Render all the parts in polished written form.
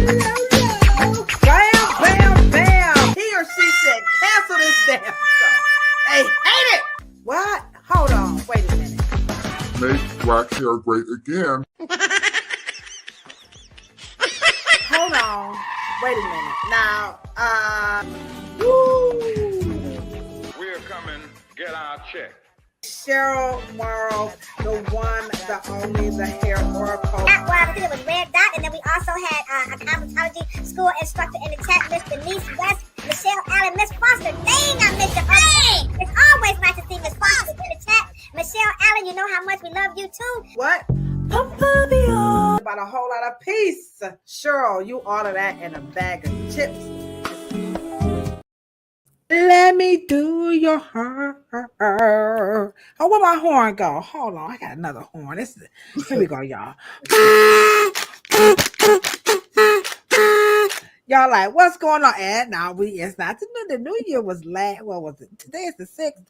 Bam, bam, bam. He or she said, cancel this damn show. They hate it. What? Hold on. Wait a minute. Make black hair great again. Hold on. Wait a minute. Now, We're coming. Get our check. Cheryl, Morrow, the one, the only, the hair oracle. Well, I think it was Red Dot, and then we also had a cosmetology school instructor in the chat, Miss Denise West, Michelle Allen, Miss Foster. Dang, I missed your name. It's always nice to see Miss Foster in the chat. Michelle Allen, you know how much we love you too. What? About a whole lot of peace. Cheryl, you order that in a bag of chips. Let me do your heart. Oh, where my horn go? Hold on, I got another horn. Here we go, y'all. Y'all like, what's going on? And now it's not the new year was last. What was it? Today is the 6th.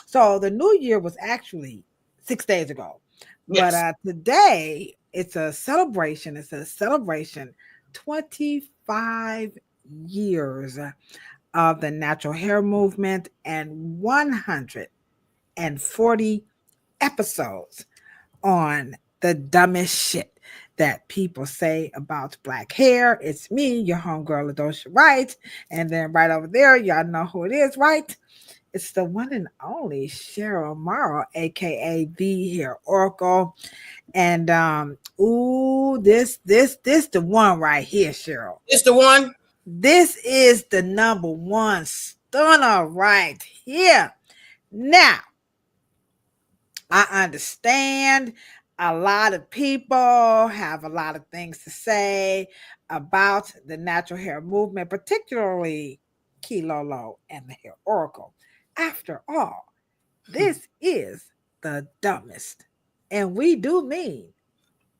So the new year was actually 6 days ago. Yes. But today it's a celebration. It's a celebration. 25 years of the natural hair movement and 140 episodes on the dumbest shit that people say about black hair. It's me, your homegirl, Ladosha Wright. And then right over there, y'all know who it is, right? It's the one and only Cheryl Morrow, aka the Hair Oracle. And this the one right here, Cheryl. It's the one. This is the number one stunner right here. Now, I understand a lot of people have a lot of things to say about the natural hair movement, particularly Kilolo and the Hair Oracle. After all, this is the dumbest, and we do mean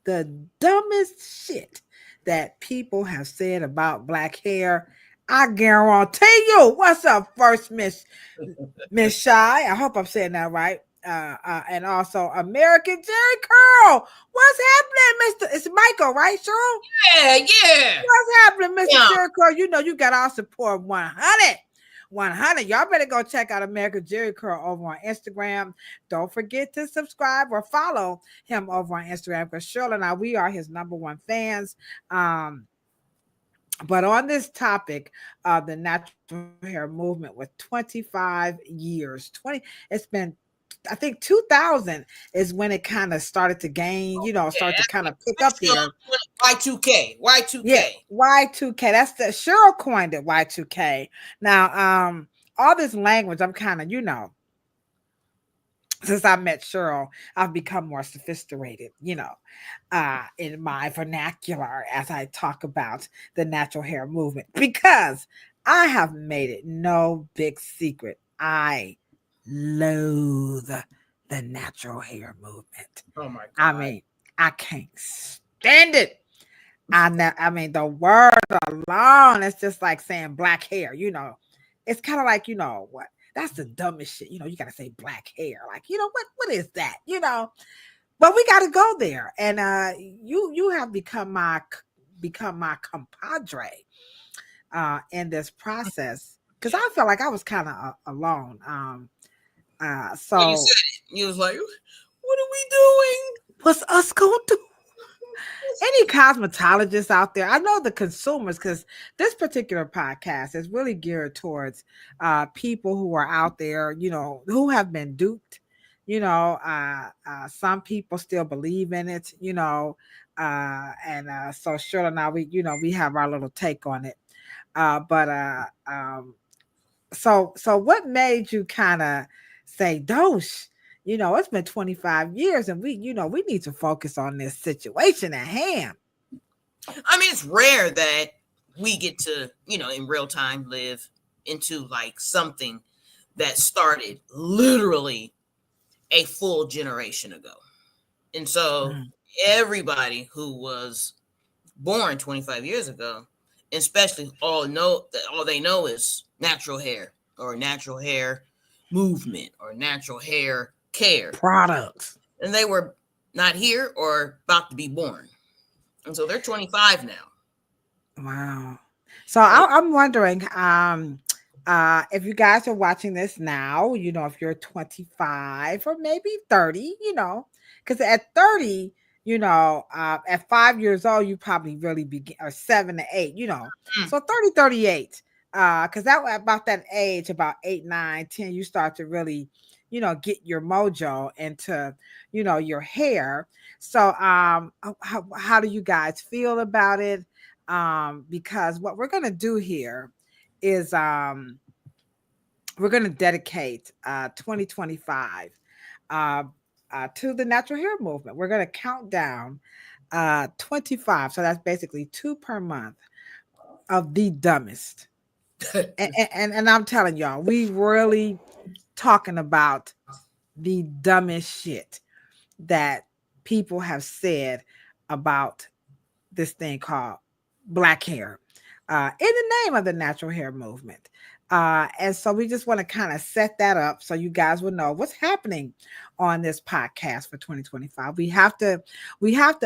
the dumbest shit that people have said about black hair. I guarantee you. What's up, first Miss Shy? I hope I'm saying that right. And also American Jerry Curl. What's happening, Mr. It's Michael, right, Cheryl? Yeah. What's happening, Mr. Jerry Curl? You know you got our support 100. Y'all better go check out American Jerry Curl over on Instagram. Don't forget to subscribe or follow him over on Instagram, because Cheryl and I, we are his number one fans. But on this topic of the natural hair movement with 25 years, it's been, I think 2000 is when it kind of started to gain, start to kind of pick up here. Y2K. Yeah, Y2K. That's the Cheryl coined it, Y2K. Now, all this language, I'm kind of, since I met Cheryl, I've become more sophisticated, in my vernacular as I talk about the natural hair movement, because I have made it no big secret. I loathe the natural hair movement. Oh my God. I mean, I can't stand it. I mean, the word alone, it's just like saying black hair, It's kind of like, what? That's the dumbest shit. You got to say black hair. Like, what is that? But we got to go there. And you have become my compadre in this process, because I felt like I was kind of alone. So when you said it, you was like, what are we doing? What's us going to do? Any cosmetologists out there? I know the consumers, because this particular podcast is really geared towards people who are out there, who have been duped. Some people still believe in it, so Cheryl and I, we have our little take on it. So what made you kind of say, Dosh, it's been 25 years and we need to focus on this situation at hand? I mean, it's rare that we get to, in real time live into like something that started literally a full generation ago. And so everybody who was born 25 years ago, especially all they know is natural hair or natural hair movement or natural hair care products, and they were not here or about to be born, and so they're 25 now. Wow. So I'm wondering, if you guys are watching this now, if you're 25 or maybe 30, because at 30, at 5 years old, you probably really begin, or 7 to 8, so 30, 38, because that about that age, about 8, 9, 10, you start to really, get your mojo into, your hair. So, how do you guys feel about it? Because what we're going to do here is we're going to dedicate 2025 uh, to the natural hair movement. We're going to count down 25. So that's basically 2 per month of the dumbest. And I'm telling y'all, we really talking about the dumbest shit that people have said about this thing called black hair in the name of the natural hair movement. And so we just want to kind of set that up so you guys will know what's happening on this podcast for 2025. We have to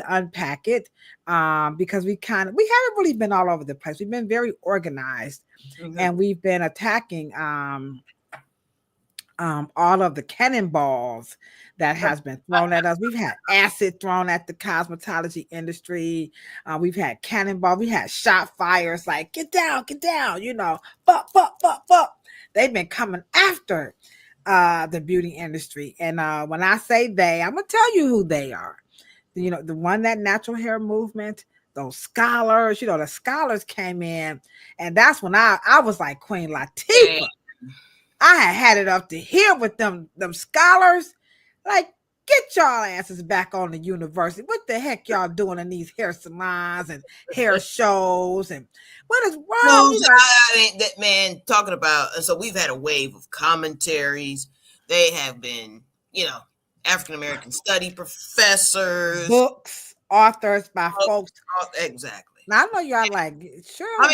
unpack it because we haven't really been all over the place. We've been very organized, and we've been attacking all of the cannonballs that has been thrown at us. We've had acid thrown at the cosmetology industry. We've had cannonball. We had shot fires like, get down, fuck. They've been coming after the beauty industry. And when I say they, I'm going to tell you who they are. The one, that natural hair movement, those scholars, the scholars came in. And that's when I was like Queen Latifah. I had it up to here with them scholars. Like, get y'all asses back on the university. What the heck y'all doing in these hair salons and hair shows? And what is wrong? That man talking about, and so we've had a wave of commentaries. They have been, African American study professors, books, authors by folks. Exactly. Now I know y'all like, sure. How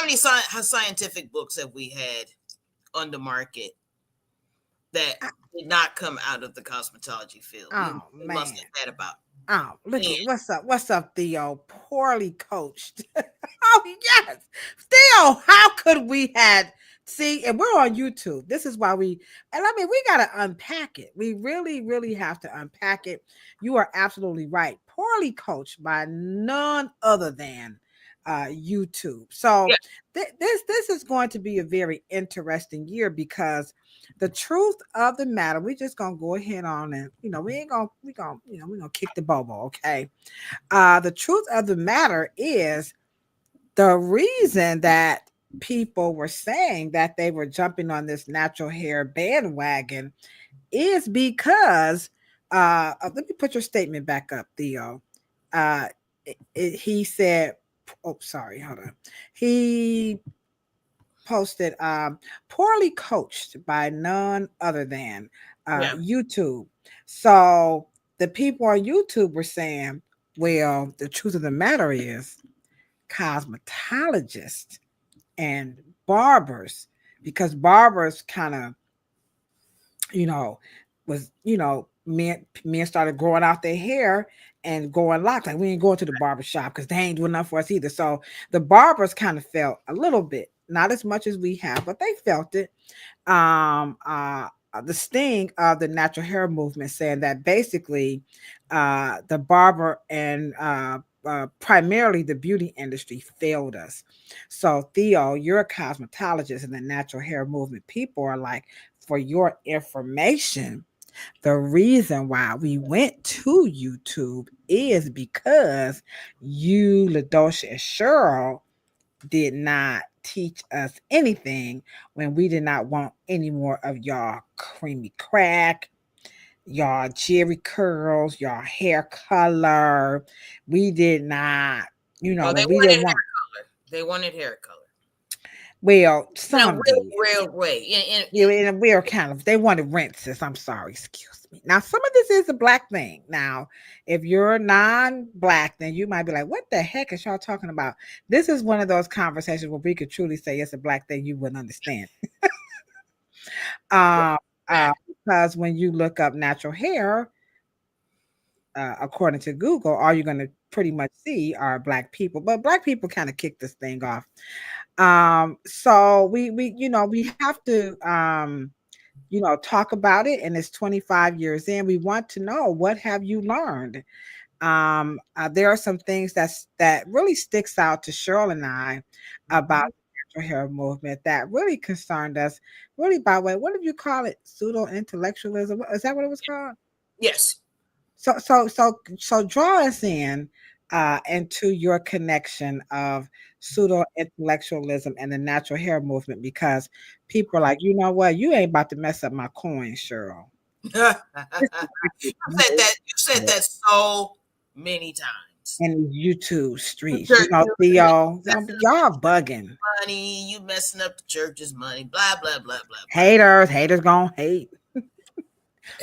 many scientific books have we had on the market that did not come out of the cosmetology field? Oh, we man. must have had about. Oh, look at what's up, Theo? Poorly coached. Oh, yes. Theo, how could we see, and we're on YouTube. This is why we gotta unpack it. We really, really have to unpack it. You are absolutely right. Poorly coached by none other than YouTube. So this is going to be a very interesting year because the truth of the matter, we just gonna go ahead on and we're gonna kick the bobo, okay? The truth of the matter is the reason that people were saying that they were jumping on this natural hair bandwagon is because let me put your statement back up, Theo. He said, oh, sorry, hold on. He posted poorly coached by none other than YouTube. So the people on YouTube were saying, well, the truth of the matter is cosmetologists and barbers, because barbers kind of, was, men started growing out their hair and going locks. Like, we ain't going to the barber shop because they ain't doing enough for us either. So the barbers kind of felt a little bit, not as much as we have, but they felt it. The sting of the natural hair movement, saying that basically the barber and primarily the beauty industry failed us. So Theo, you're a cosmetologist, and the natural hair movement people are like, for your information, the reason why we went to YouTube is because you, Ladosha, and Cheryl did not teach us anything when we did not want any more of y'all creamy crack, y'all jerry curls, y'all hair color. We did not, They wanted hair color. Well, some real way. In a weird kind of, they wanted rinses. I'm sorry, excuse me. Now, some of this is a black thing. Now, if you're non-black, then you might be like, what the heck is y'all talking about? This is one of those conversations where we could truly say it's a black thing you wouldn't understand. Because when you look up natural hair, according to Google, all you're going to pretty much see are Black people. But Black people kind of kicked this thing off. So we have to talk about it, and it's 25 years in. We want to know, what have you learned? There are some things that really sticks out to Cheryl and I about the natural hair movement that really concerned us. Really, by the way, what did you call it? Pseudo intellectualism? Is that what it was called? Yes. So draw us in into your connection of pseudo intellectualism and the natural hair movement, because people are like, you know what, you ain't about to mess up my coin, Cheryl. You said that so many times. In YouTube streets, Theo, y'all bugging. Money, you messing up the church's money, blah blah blah blah. Haters gonna hate.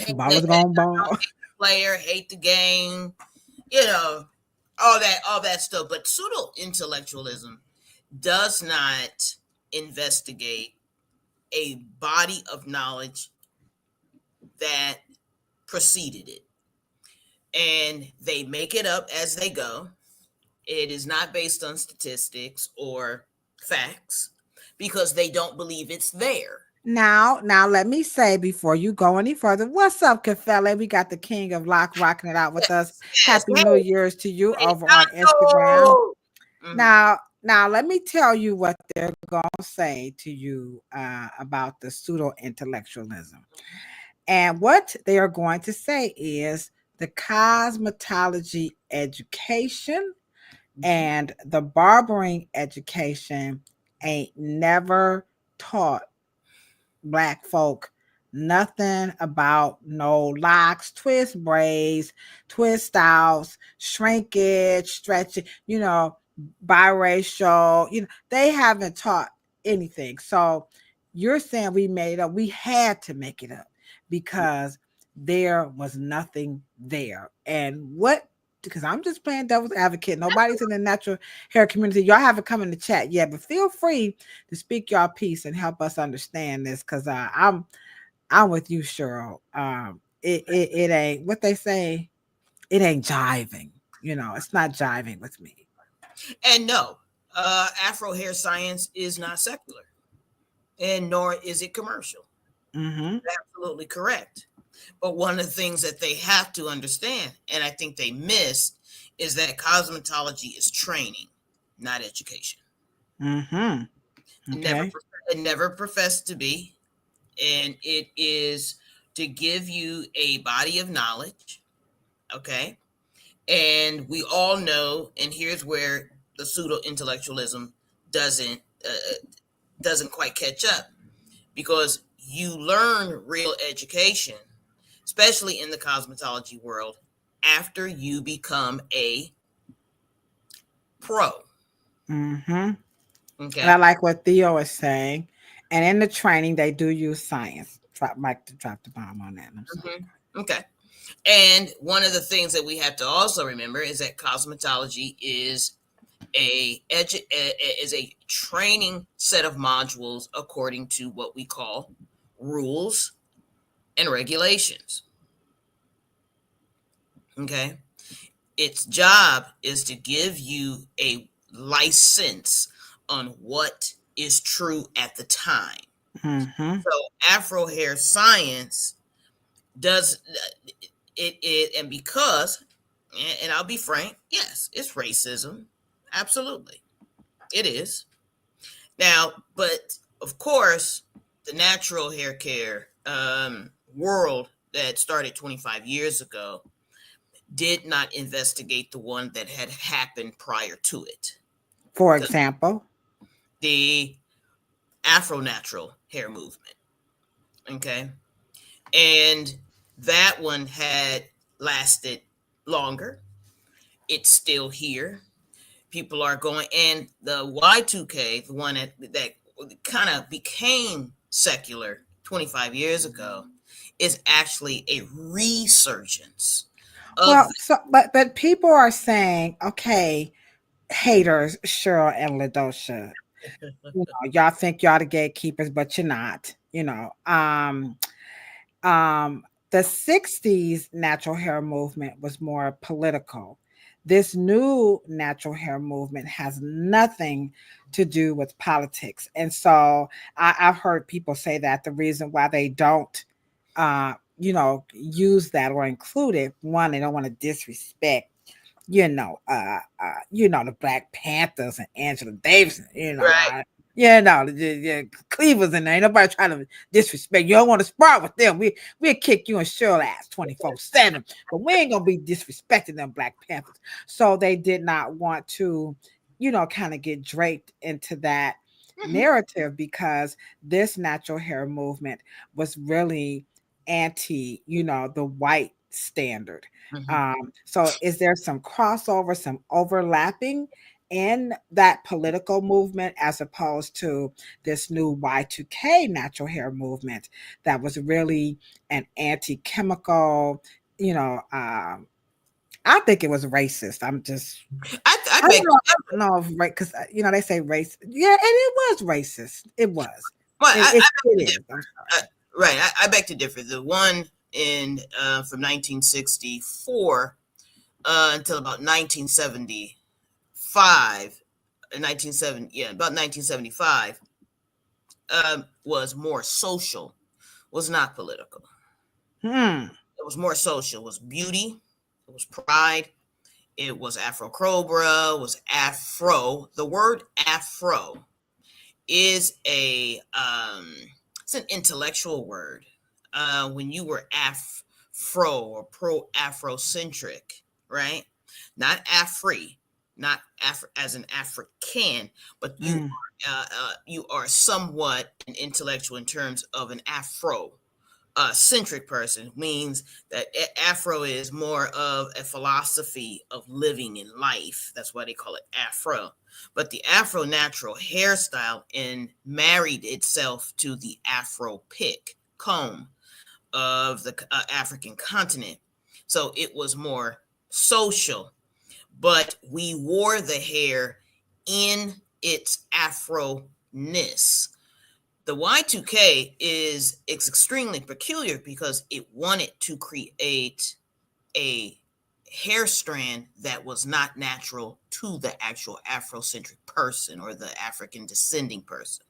Ballers gonna ball. Player, hate the game, all that stuff. But pseudo intellectualism does not investigate a body of knowledge that preceded it, and they make it up as they go. It is not based on statistics or facts because they don't believe it's there. Now, let me say, before you go any further, what's up, Kafele? We got the king of lock rocking it out with us. Happy New Year's to you over on Instagram. Now, let me tell you what they're going to say to you about the pseudo intellectualism. And what they are going to say is the cosmetology education and the barbering education ain't never taught Black folk nothing about no locks, twist braids, twist styles, shrinkage, stretching, biracial, they haven't taught anything. So you're saying we made it up. We had to make it up because there was nothing there. And because I'm just playing devil's advocate. Nobody's in the natural hair community. Y'all haven't come in the chat yet, but feel free to speak your piece and help us understand this, because I'm with you, Cheryl. It ain't what they say. It ain't jiving. It's not jiving with me. And no, Afro Hair Science is not secular, and nor is it commercial. Absolutely correct. But one of the things that they have to understand, and I think they miss, is that cosmetology is training, not education. Okay. It never professed to be. And it is to give you a body of knowledge. Okay. And we all know, and here's where the pseudo intellectualism doesn't quite catch up, because you learn real education, especially in the cosmetology world, after you become a pro. Okay. And I like what Theo is saying. And in the training, they do use science. Mike to drop the bomb on that. I'm sorry. Okay. And one of the things that we have to also remember is that cosmetology is a training set of modules according to what we call rules and regulations. Okay. Its job is to give you a license on what is true at the time. So Afro Hair Science does it, and because, and I'll be frank, yes, it's racism. Absolutely. It is. Now, but of course, the natural hair care world that started 25 years ago did not investigate the one that had happened prior to it. For example, the Afro natural hair movement. Okay. And that one had lasted longer. It's still here. People are going, and the Y2K, the one that kind of became secular 25 years ago, is actually a resurgence. But people are saying, okay, haters, Cheryl and Ladosha, y'all think y'all the gatekeepers, but you're not. The 60s natural hair movement was more political. This new natural hair movement has nothing to do with politics. And so I've heard people say that the reason why they don't, use that or include it, one, they don't want to disrespect, the Black Panthers and Angela Davis, Right. the Cleavers in there. Ain't nobody trying to disrespect. You don't want to spar with them. We'll kick you and Cheryl ass 24/7. But we ain't gonna be disrespecting them Black Panthers. So they did not want to, kind of get draped into that narrative because this natural hair movement was really anti, the white standard. So is there some crossover, some overlapping in that political movement as opposed to this new Y2K natural hair movement that was really an anti-chemical, I think it was racist. I I beg. don't know if right because they say race. Yeah, and it was racist. It was. Well, It is. I'm sorry. Right. I beg to differ. The one in from 1964 until about 1975, 1975 was more social, was not political. It was more social. It was beauty. It was pride. It was Afro Cobra. It was Afro. The word Afro is it's an intellectual word. When you were Afro or pro-Afrocentric, right? Not Afri, not as an African, but you are somewhat an intellectual in terms of an Afro centric person. Means that Afro is more of a philosophy of living in life. That's why they call it Afro. But the Afro natural hairstyle married itself to the Afro pick comb of the African continent. So it was more social, but we wore the hair in its Afro-ness. The Y2K it's extremely peculiar because it wanted to create a hair strand that was not natural to the actual Afrocentric person or the African descending person.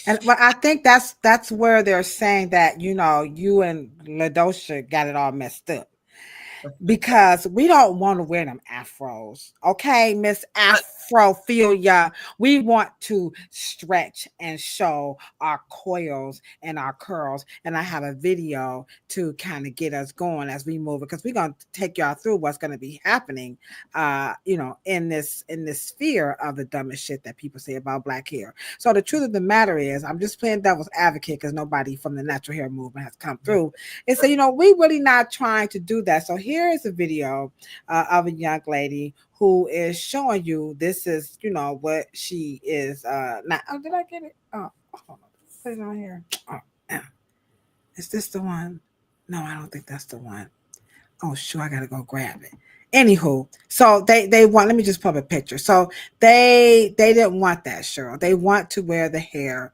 And but I think that's where they're saying that you and Ladosha got it all messed up because we don't want to wear them afros. Okay, Miss Afrophilia. We want to stretch and show our coils and our curls. And I have a video to kind of get us going as we move because we're gonna take y'all through what's gonna be happening in this sphere of the dumbest shit that people say about black hair. So the truth of the matter is I'm just playing devil's advocate because nobody from the natural hair movement has come through. And so, we really not trying to do that. So here is a video of a young lady who is showing you this is, what she is not. Oh, did I get it? Oh, hold on. Put it on here. Oh, yeah. Is this the one? No, I don't think that's the one. Oh, sure, I gotta go grab it. Anywho, so they want. Let me just put up a picture. So they didn't want that, Cheryl. They want to wear the hair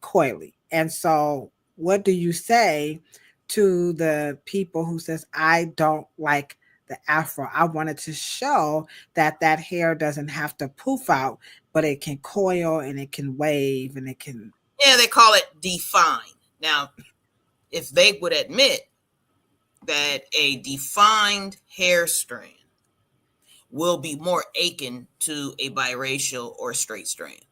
coily. And so, what do you say to the people who says I don't like the afro? I wanted to show that hair doesn't have to poof out, but it can coil and it can wave and it can. Yeah, they call it define. Now, if they would admit that a defined hair strand will be more akin to a biracial or straight strand.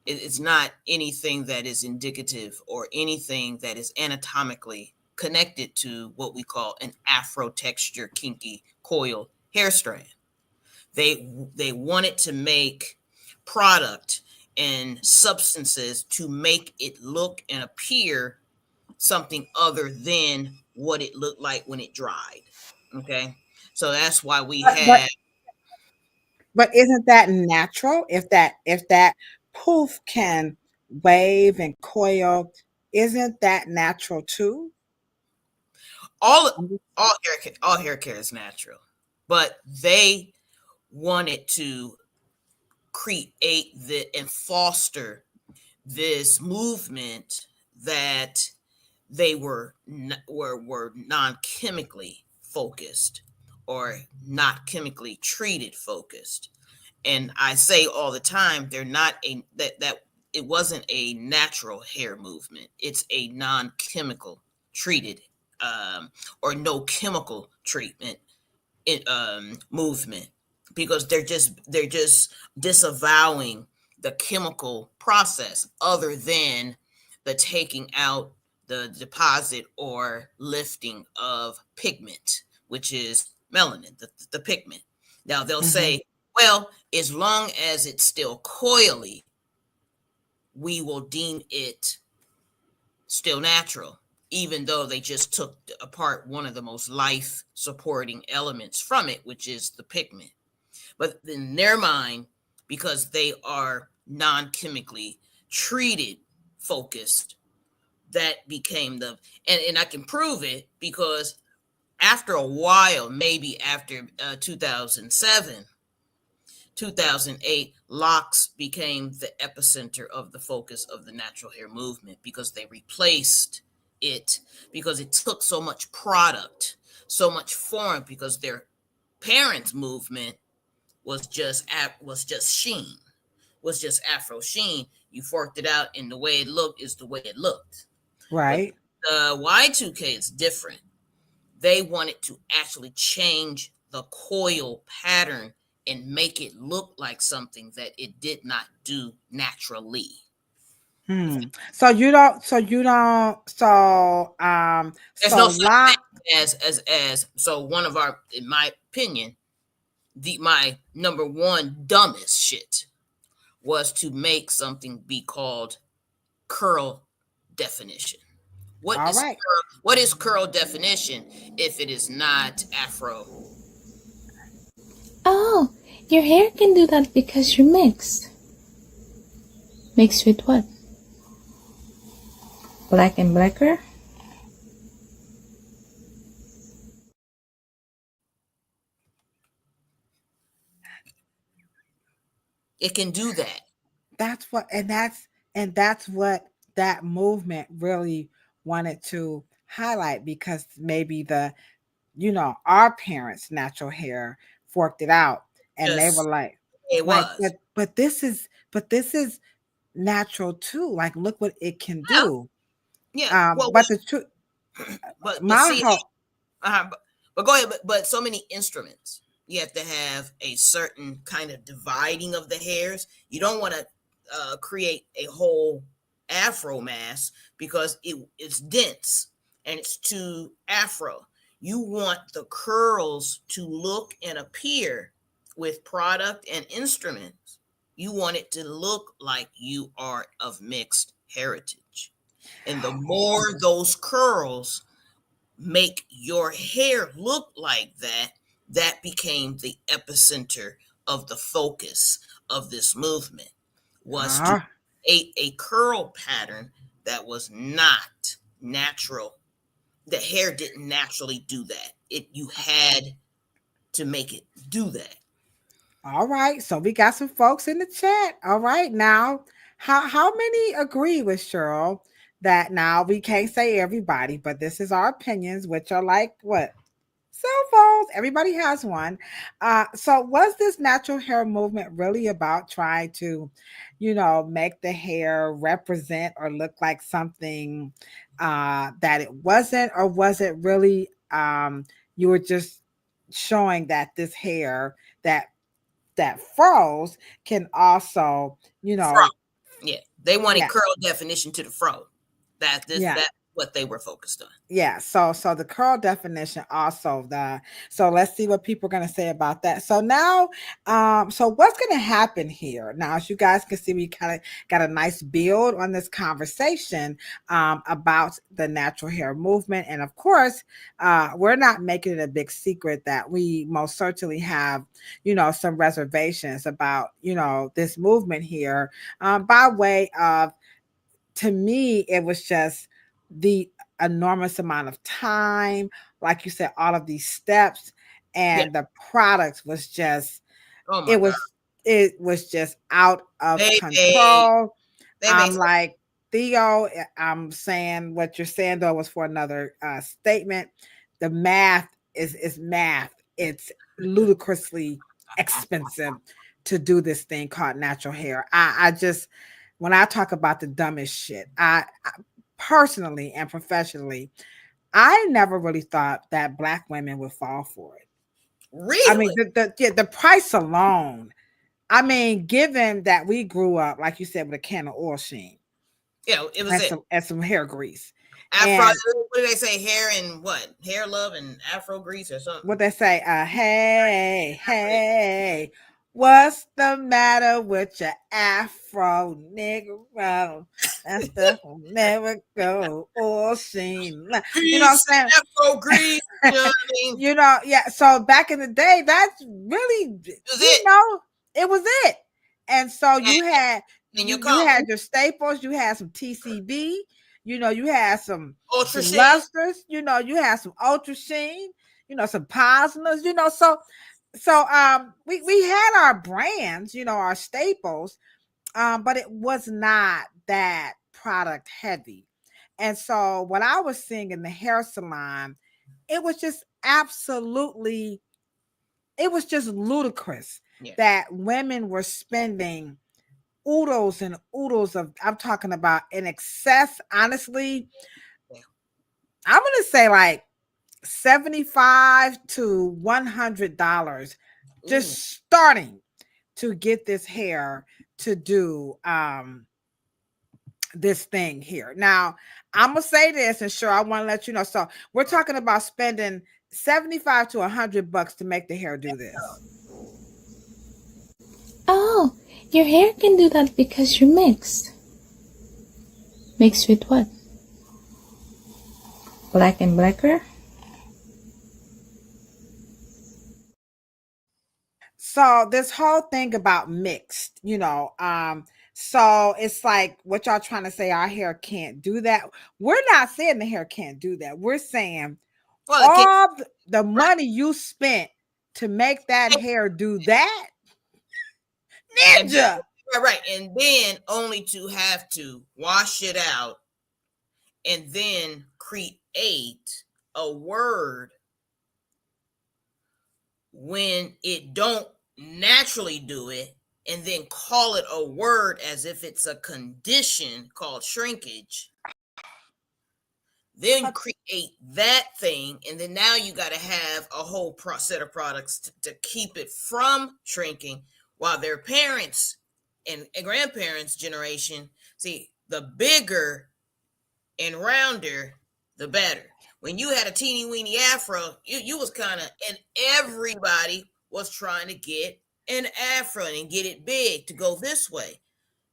It's not anything that is indicative or anything that is anatomically connected to what we call an Afro texture kinky coil hair strand. They wanted to make product and substances to make it look and appear something other than what it looked like when it dried. Okay, so that's why we had. But isn't that natural? If that poof can wave and coil, isn't that natural too? All hair care is natural, but they wanted to create and foster this movement that they were non-chemically focused or not chemically treated focused. And I say all the time, they're not that it wasn't a natural hair movement. It's a non-chemical treated or no chemical treatment movement, because they're just disavowing the chemical process other than the taking out the deposit or lifting of pigment, which is melanin, the pigment. Now they'll say, well, as long as it's still coily, we will deem it still natural, even though they just took apart one of the most life supporting elements from it, which is the pigment. But in their mind, because they are non-chemically treated focused, that became and I can prove it, because after a while, maybe after 2007, 2008, locks became the epicenter of the focus of the natural hair movement, because they replaced it, because it took so much product, so much form, because their parents' movement was just sheen, was just Afro sheen. You forked it out, and the way it looked is the way it looked. Right. But the Y2K is different. They wanted to actually change the coil pattern and make it look like something that it did not do naturally. So you don't. So There's no such thing as so one of our, in my opinion, my number one dumbest shit was to make something be called curl definition. What is curl definition if it is not Afro? Oh, your hair can do that because you're mixed. Mixed with what? Black and blacker? It can do that. That's what that movement really wanted to highlight, because maybe our parents' natural hair forked it out, and they were like, but this is natural too. Like, look what it can do. Yeah. But the truth, but go ahead. But so many instruments, you have to have a certain kind of dividing of the hairs. You don't want to create a whole Afro mass, because it's dense and it's too Afro. You want the curls to look and appear with product and instruments. You want it to look like you are of mixed heritage. And the more those curls make your hair look like that, that became the epicenter of the focus of this movement, was to create a curl pattern that was not natural. The hair didn't naturally do that. You had to make it do that. All right. So we got some folks in the chat. All right. Now, how many agree with Cheryl that, now we can't say everybody, but this is our opinions, which are like what? Cell phones. Everybody has one. So was this natural hair movement really about trying to, make the hair represent or look like something that it wasn't? Or was it really you were just showing that this hair that froze can also, fro. Yeah, they wanted curl definition to the fro. That's what they were focused on. Yeah. So the curl definition also so let's see what people are going to say about that. So now, so what's going to happen here now? As you guys can see, we kind of got a nice build on this conversation about the natural hair movement, and of course, we're not making it a big secret that we most certainly have, some reservations about, this movement here, by way of, to me, it was just the enormous amount of time, like you said, all of these steps, and the product was just, it was just out of control. I'm like, Theo, I'm saying what you're saying though was for another statement. The math is math. It's ludicrously expensive to do this thing called natural hair. I just, when I talk about the dumbest shit, I personally and professionally, I never really thought that Black women would fall for it. Really? I mean, the price alone. I mean, given that we grew up, like you said, with a can of oil sheen, Yeah, it was and some hair grease. Afro. And What do they say? Hair and what? Hair love and Afro grease or something. what they say, hey, what's the matter with your Afro Negro? That stuff will never go. Oil sheen. You know what I'm saying? Afro grease. You know what I mean? You know, yeah. So back in the day, that's really, it was it. And so you had your staples, you had some TCB, you know, you had some lusters, you know, you had some ultra sheen, you know, some Posners, you know. So we had our brands, you know, our staples, but it was not that product heavy. And so what I was seeing in the hair salon, it was just absolutely, it was just ludicrous that women were spending oodles and oodles of, I'm talking about in excess, honestly, I'm going to say like $75 to $100 just starting to get this hair to do this thing here. Now, I'm going to say this, and sure, I want to let you know. So we're talking about spending $75 to $100 to make the hair do this. Oh, your hair can do that because you're mixed. Mixed with what? Black and blacker? So this whole thing about mixed, you know, so it's like what y'all trying to say, our hair can't do that. We're not saying the hair can't do that. We're saying all the money you spent to make that hair do that, ninja. Right. And then only to have to wash it out and then create a word when it don't naturally do it, and then call it a word as if it's a condition called shrinkage. Then you create that thing, and then now you got to have a whole set of products to keep it from shrinking, while their parents and grandparents' generation, see, the bigger and rounder, the better. When you had a teeny weeny afro, you was kind of, and everybody was trying to get an afro and get it big to go this way.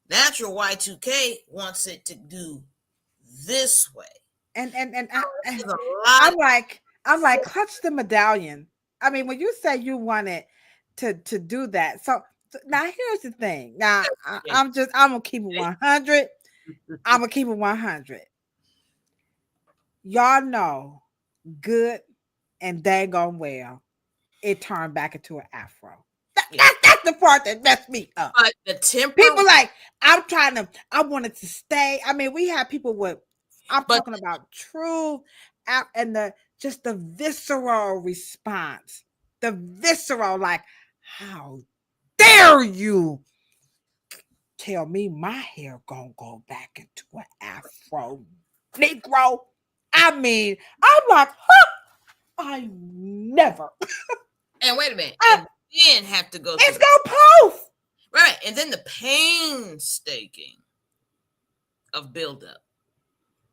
Natural Y2K wants it to do this way. And I'm like, clutch the medallion. I mean, when you say you wanted to do that, so now here's the thing. Now I'm gonna keep it 100. I'm gonna keep it 100. Y'all know good and daggone well, it turned back into an afro. That's the part that messed me up. But the temper, people like, I wanted to stay. I mean, we have people with, I'm talking about true, and the visceral response, the visceral, like, how dare you tell me my hair gonna go back into an afro, Negro? I mean, I'm like, I never. And wait a minute, and then have to go. It's gonna poof. Right, and then the painstaking of buildup.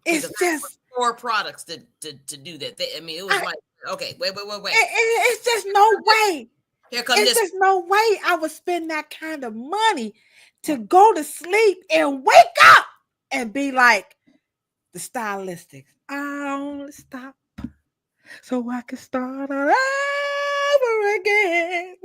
It's just 4 products to do that. I mean, it was like, okay, wait. It's just no way. Here comes it's just no way I would spend that kind of money to go to sleep and wake up and be like the stylistics. I only stop so I can start all over again.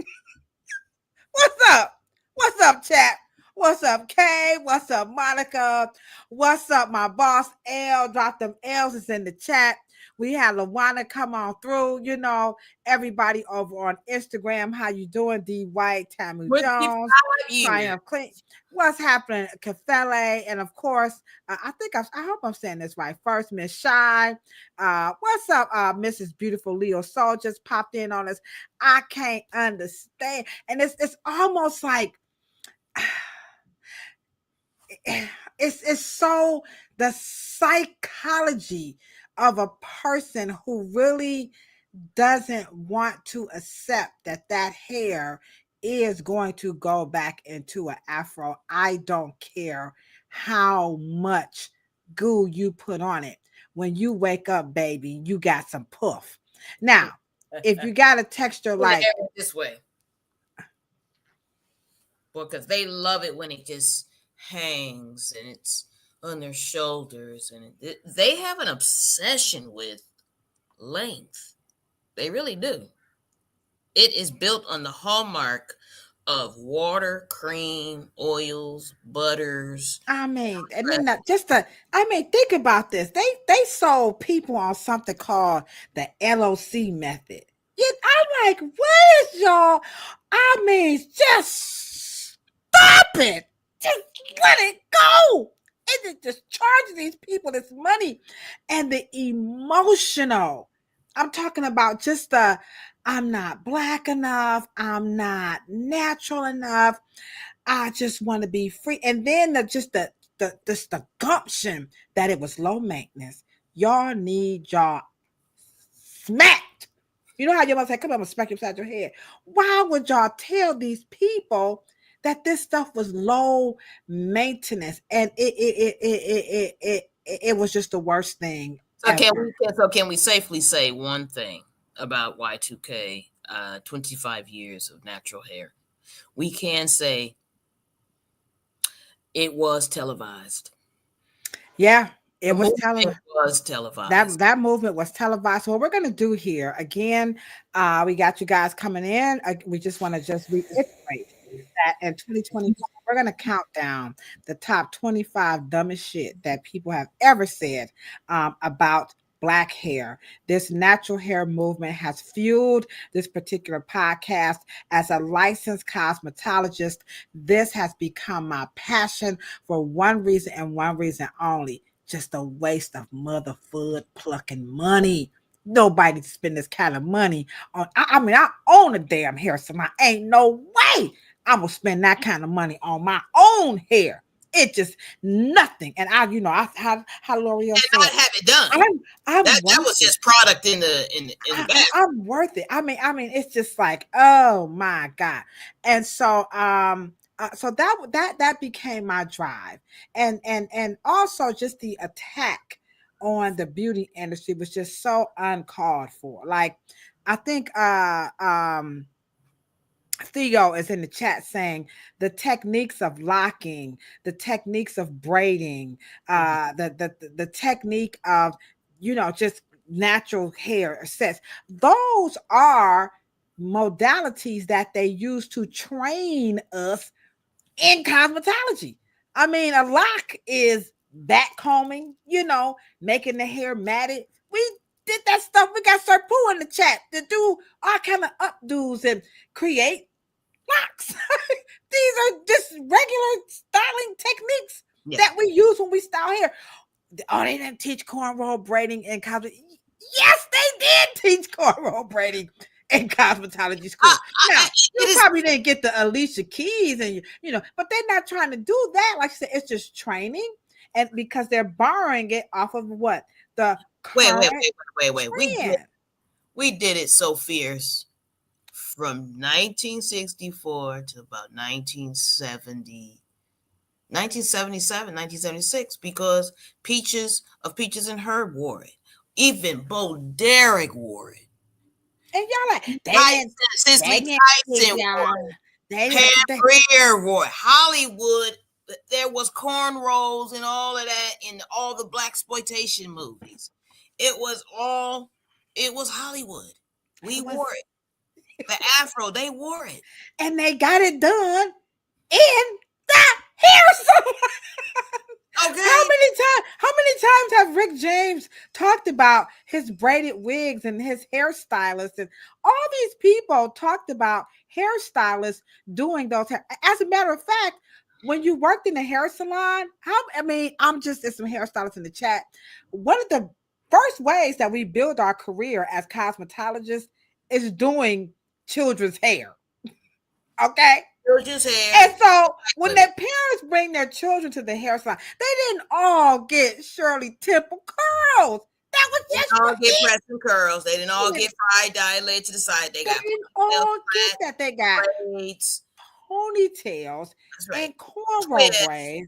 What's up? What's up, chat? What's up, Kay? What's up, Monica? What's up, my boss, L? Drop them L's. It's in the chat. We had LaWanda come on through, you know, everybody over on Instagram. How you doing? D. White, Tamu 25 Jones, years. Triumph Clean. What's happening? Kafele, and of course, I hope I'm saying this right. First, Miss Shy. What's up, Mrs. Beautiful Leo Soul just popped in on us. I can't understand, and it's almost like it's so the psychology of a person who really doesn't want to accept that hair is going to go back into an afro. I don't care how much goo you put on it. When you wake up, baby, you got some puff. Now, if you got a texture like this way, because they love it when it just hangs and it's on their shoulders, and they have an obsession with length. They really do. It is built on the hallmark of water, cream, oils, butters. I mean, and then think about this. They sold people on something called the LOC method. I'm like, what is y'all? I mean, just stop it. Just let it go. And just charging these people this money and the emotional. I'm talking about just I'm not black enough. I'm not natural enough. I just want to be free. And then the gumption that it was low maintenance. Y'all need y'all smacked. You know how you must say, come on, I'm gonna smack you upside your head. Why would y'all tell these people that this stuff was low maintenance? And it was just the worst thing. So can we safely say one thing about Y2K, 25 years of natural hair? We can say it was televised. Yeah, it was televised. That movement was televised. So what we're going to do here, again, we got you guys coming in. We just want to just reiterate that in 2024, we're going to count down the top 25 dumbest shit that people have ever said about Black hair. This natural hair movement has fueled this particular podcast. As a licensed cosmetologist, this has become my passion for one reason and one reason only. Just a waste of motherfucker plucking money. Nobody to spend this kind of money on. I mean, I own a damn hair salon. Ain't no way I'm gonna spend that kind of money on my own hair. It just nothing. And how L'Oreal said, I have it done. That was just product in the back. I'm worth it. I mean, it's just like, oh my God. And so so that became my drive. And also just the attack on the beauty industry was just so uncalled for. Like, I think Theo is in the chat saying the techniques of locking, the techniques of braiding, the technique of, just natural hair sets. Those are modalities that they use to train us in cosmetology. I mean, a lock is back combing, making the hair matted. We did that stuff. We got Sir Pooh in the chat to do all kind of updos and create locks. These are just regular styling techniques that we use when we style hair. Oh, they didn't teach cornrow braiding in college. Yes, they did teach cornrow braiding in cosmetology school. Now, you probably didn't get the Alicia Keys and but they're not trying to do that. Like I said, it's just training, and because they're borrowing it off of what the wait. We did it so fierce from 1964 to about 1977, 1976, because Peaches and Herb wore it. Even Bo Derek wore it. And y'all like, Tyson wore it. Pam Grier wore it. Hollywood, there was cornrows and all of that in all the blaxploitation movies. It was Hollywood. We wore it. The Afro, they wore it. And they got it done in the hair salon. Okay. How many times have Rick James talked about his braided wigs and his hairstylists and all these people talked about hairstylists doing those hair. As a matter of fact, when you worked in a hair salon, I'm just there's some hairstylists in the chat. One of the first ways that we build our career as cosmetologists is doing children's hair. Okay. Children's hair. And so when their parents bring their children to the hair salon, they didn't all get Shirley Temple curls. That was just they didn't all get Preston curls. They didn't all get fried dye laid to the side. They got didn't all get that. They got braids, ponytails, right. and cornrow braids.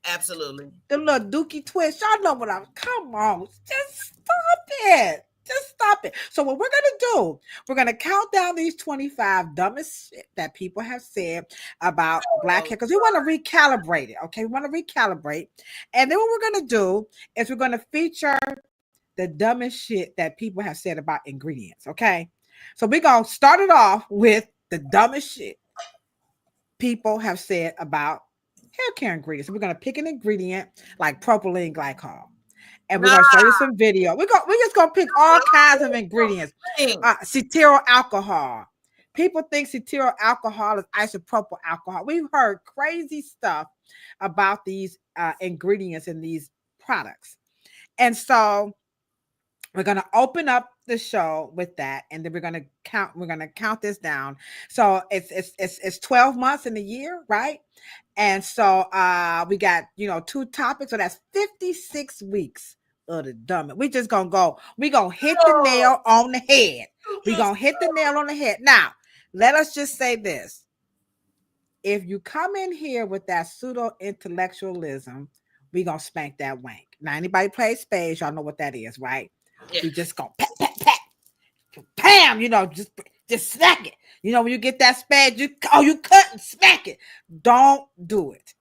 Absolutely. The little dookie twist. Y'all know what I'm. Come on, just stop it. Just stop it. So what we're gonna do? We're gonna count down these 25 dumbest shit that people have said about black hair because we want to recalibrate it. Okay, we want to recalibrate, and then what we're gonna do is we're gonna feature the dumbest shit that people have said about ingredients. Okay, so we're gonna start it off with the dumbest shit people have said about hair care ingredients. So we're gonna pick an ingredient like propylene glycol. And we're gonna show you some video. We're just gonna pick all kinds of ingredients. Cetyl alcohol. People think cetyl alcohol is isopropyl alcohol. We've heard crazy stuff about these ingredients in these products. And so we're gonna open up the show with that, and then we're gonna count this down. So it's 12 months in a year, right? And so we got 2 topics, so that's 56 weeks of the dumb. We just gonna go. We gonna hit the nail on the head. We gonna hit the nail on the head. Now, let us just say this: if you come in here with that pseudo intellectualism, we gonna spank that wank. Now, anybody play spades, y'all know what that is, right? Yeah. We just gonna pat, pat, pat, bam. Just smack it. When you get that spade, you cut and smack it. Don't do it,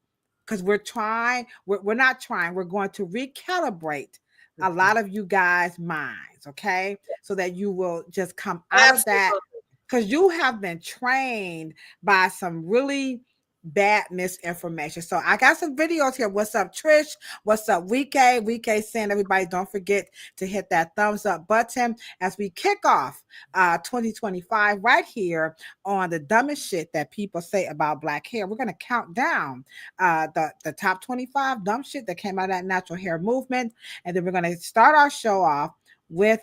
because we're trying. We're not trying. We're going to recalibrate a lot of you guys' minds, okay? So that you will just come out of that, because you have been trained by some really bad misinformation. So I got some videos here. What's up, Trish? What's up, Wike? Wike saying, everybody, don't forget to hit that thumbs up button as we kick off 2025 right here on the dumbest shit that people say about black hair. We're going to count down the top 25 dumb shit that came out of that natural hair movement. And then we're going to start our show off with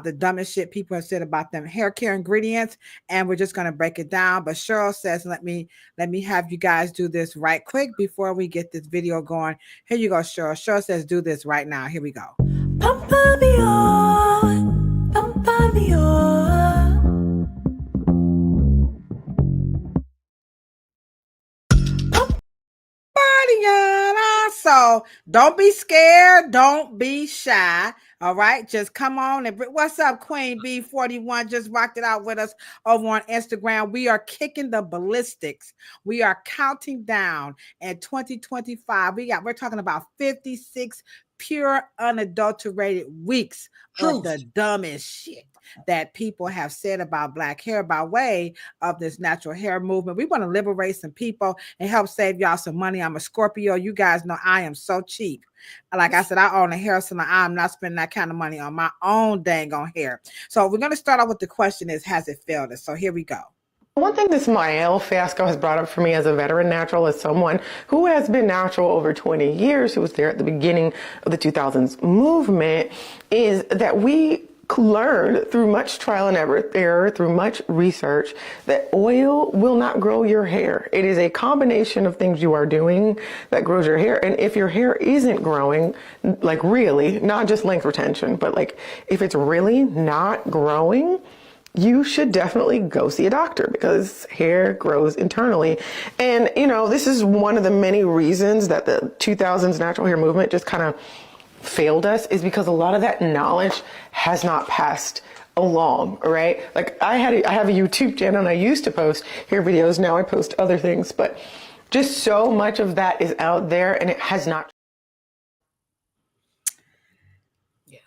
the dumbest shit people have said about them hair care ingredients, and we're just going to break it down. But Cheryl says, let me have you guys do this right quick before we get this video going. Here you go, Cheryl. Cheryl says, do this right now. Here we go. Pampa me on, pampa me on. So don't be scared. Don't be shy. All right. Just come on. And what's up, Queen B41? Just rocked it out with us over on Instagram. We are kicking the ballistics. We are counting down in 2025. We're talking about 56 pure, unadulterated weeks of the dumbest shit that people have said about black hair by way of this natural hair movement. We want to liberate some people and help save y'all some money. I'm a Scorpio. You guys know I am so cheap. Like I said, I own a hair salon. I'm not spending that kind of money on my own dang on hair. So we're going to start off with the question is, has it failed us? So here we go. One thing this Mael fiasco has brought up for me as a veteran natural, as someone who has been natural over 20 years, who was there at the beginning of the 2000s movement, is that we learned through much trial and error, through much research, that oil will not grow your hair. It is a combination of things you are doing that grows your hair. And if your hair isn't growing, like really, not just length retention, but like if it's really not growing, you should definitely go see a doctor, because hair grows internally. And, this is one of the many reasons that the 2000s natural hair movement just kind of failed us, is because a lot of that knowledge has not passed along, right? Like I have a YouTube channel and I used to post hair videos. Now I post other things, but just so much of that is out there and it has not. Yeah.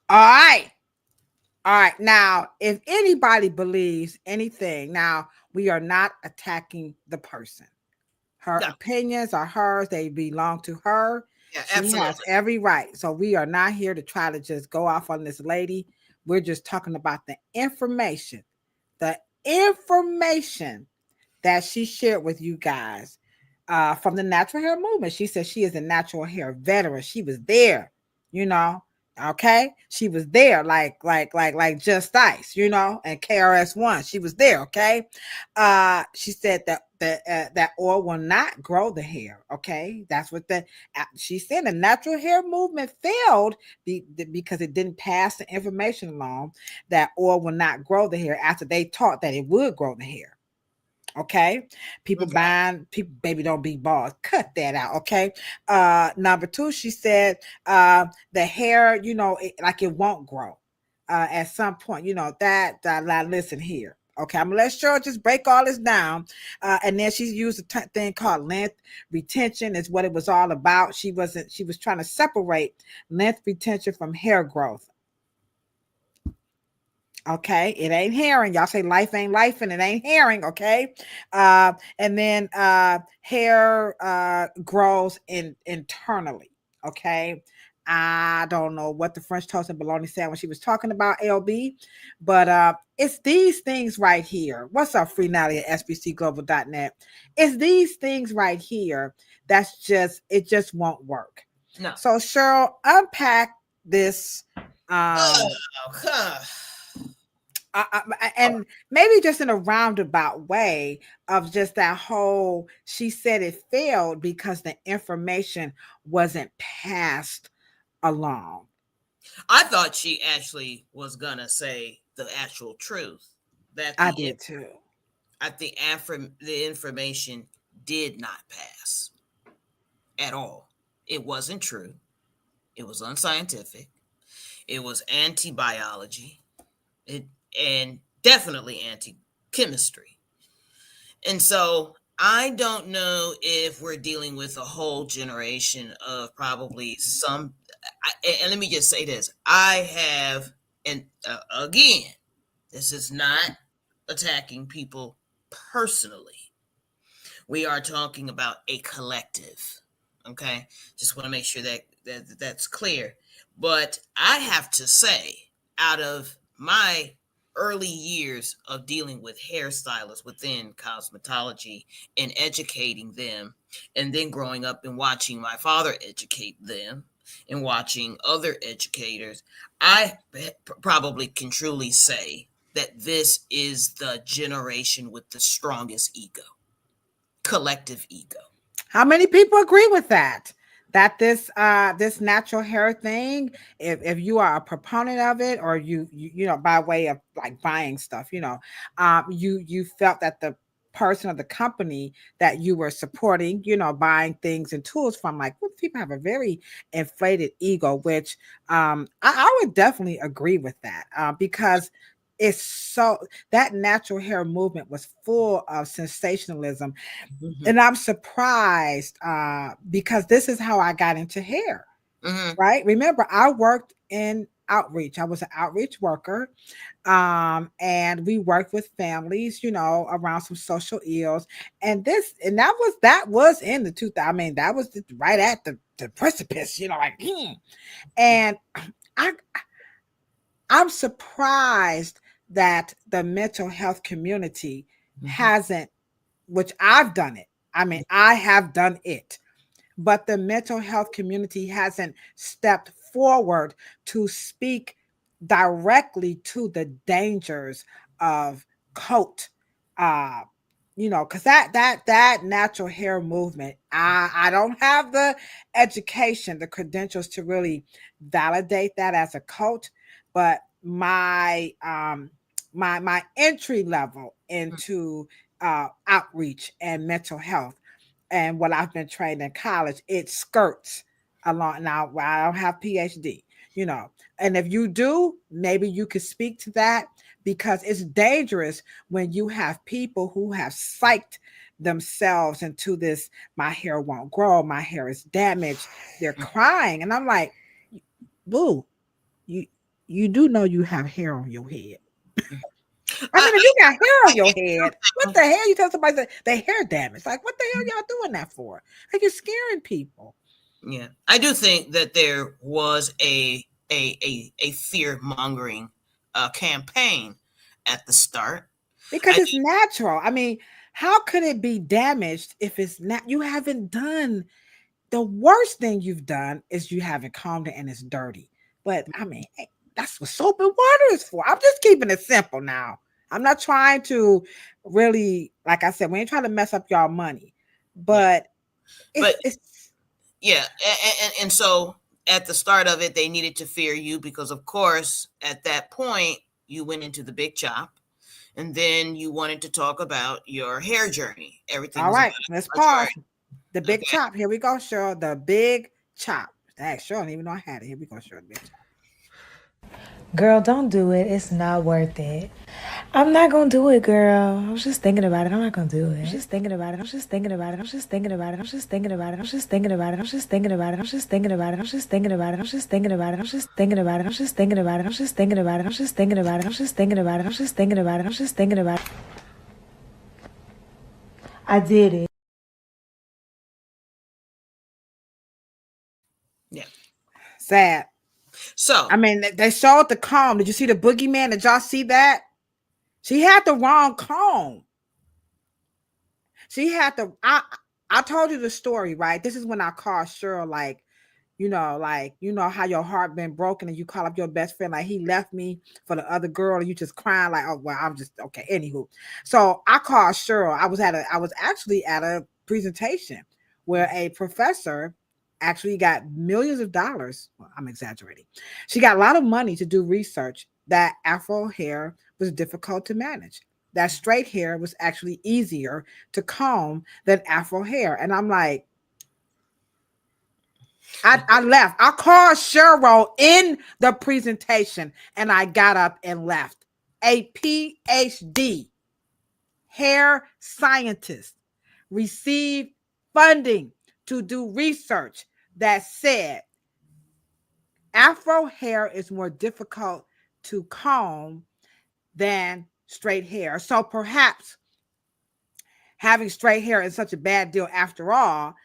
All right. Now, if anybody believes anything, now we are not attacking the person. Her No. opinions are hers. They belong to her. Yeah, She has absolutely. every right. So we are not here to try to just go off on this lady. We're just talking about the information that she shared with you guys from the natural hair movement. She said she is a natural hair veteran. She was there, you know. Okay, she was there, like Just Ice, you know, and KRS-One. She was there. Okay, she said that that oil will not grow the hair. Okay, that's what she said. The natural hair movement failed because it didn't pass the information along that oil will not grow the hair after they taught that it would grow the hair. Okay, people Okay. buying people, baby, don't be bald. Cut that out. Okay. Number two, she said the hair, you know, like it won't grow at some point. You know that. Listen here. Okay, I'm gonna let Cheryl just break all this down, and then she used a thing called length retention. Is what it was all about. She was trying to separate length retention from hair growth. Okay, it ain't herring. Y'all say life ain't life, and it ain't herring. Okay, and then hair grows internally. Okay, I don't know what the French toast and bologna said when she was talking about LB, but it's these things right here. What's up, Free Natalie at sbcglobal.net? It's these things right here that's just won't work. No. So Cheryl, unpack this. And maybe just in a roundabout way of just that whole, she said it failed because the information wasn't passed along. I thought she actually was gonna say the actual truth. That I did too. The information did not pass at all. It wasn't true. It was unscientific. It was anti-biology. And definitely anti-chemistry. And so I don't know if we're dealing with a whole generation of probably some, and let me just say this. I have, and again, this is not attacking people personally. We are talking about a collective. Okay? Just want to make sure that's clear. But I have to say, out of my early years of dealing with hairstylists within cosmetology and educating them, and then growing up and watching my father educate them and watching other educators, I probably can truly say that this is the generation with the strongest ego, collective ego. How many people agree with that? That this natural hair thing, if you are a proponent of it, or you know, by way of like buying stuff, you know, you felt that the person or the company that you were supporting, you know, buying things and tools from, like, well, people have a very inflated ego, which I would definitely agree with that, because it's so, that natural hair movement was full of sensationalism. Mm-hmm. And I'm surprised because this is how I got into hair. Mm-hmm. Right? Remember, I worked in outreach. I was an outreach worker, and we worked with families, you know, around some social ills. And that was in the 2000. I mean, that was right at the precipice, you know, like. And I'm surprised that the mental health community hasn't, which I've done it. I mean, I have done it, but the mental health community hasn't stepped forward to speak directly to the dangers of coat. You know, because that natural hair movement, I don't have the education, the credentials to really validate that as a coach, but my my entry level into outreach and mental health and what I've been trained in college, it skirts along. Now, I don't have PhD, you know, and if you do, maybe you could speak to that, because it's dangerous when you have people who have psyched themselves into this, my hair won't grow, my hair is damaged, they're crying. And I'm like, boo, you do know you have hair on your head. I mean, if you got hair on your head, what the hell? You tell somebody that their hair damaged. Like, what the hell y'all doing that for? Like, you're scaring people. Yeah, I do think that there was a fear mongering campaign at the start because it's natural. I mean, how could it be damaged if it's not? You haven't done the worst thing you've done is you haven't combed it and it's dirty. But I mean, that's what soap and water is for. I'm just keeping it simple now. I'm not trying to really, like I said, we ain't trying to mess up y'all money, but yeah, and so at the start of it, they needed to fear you because, of course, at that point, you went into the big chop, and then you wanted to talk about your hair journey. Everything. All right, let's pause. The big chop. Here we go, Cheryl. The big chop. Dang, Cheryl, I didn't even know I had it. Here we go, Cheryl. The big chop. Girl, don't do it. It's not worth it. I'm not gonna do it, girl. I was just thinking about it. I'm not gonna do it. I'm just thinking about it. I'm just thinking about it. I'm just thinking about it. I'm just thinking about it. I'm just thinking about it. I'm just thinking about it. I'm just thinking about it. I'm just thinking about it. I'm just thinking about it. I'm just thinking about it. I'm just thinking about it. I'm just thinking about it. I'm just thinking about it. I'm just thinking about it. I'm just thinking about it. I'm just thinking about it. I did it. Yeah. Sad. So I mean, they showed the comb. Did you see the boogeyman? Did y'all see that? She had the wrong comb. She had the. I told you the story, right? This is when I called Cheryl, like how your heart been broken and you call up your best friend, like he left me for the other girl, and you just crying, like, oh well, I'm just okay. Anywho, so I called Cheryl. I was actually at a presentation where a professor actually got millions of dollars. Well, I'm exaggerating. She got a lot of money to do research that Afro hair was difficult to manage. That straight hair was actually easier to comb than Afro hair. And I'm like, I left. I called Cheryl in the presentation and I got up and left. A PhD hair scientist received funding to do research that said Afro hair is more difficult to comb than straight hair. So perhaps having straight hair is such a bad deal after all.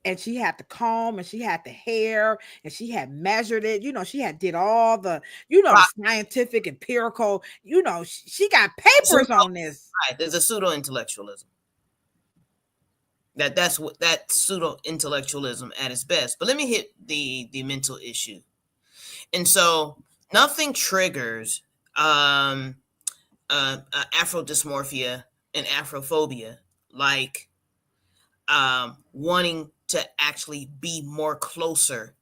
And she had the comb and she had the hair and she had measured it. She had did all the, the scientific, empirical, she got papers on this. Right. There's a pseudo-intellectualism. That's what that pseudo-intellectualism at its best. But let me hit the mental issue. And so nothing triggers Afrodysmorphia and Afrophobia like wanting to actually be more closer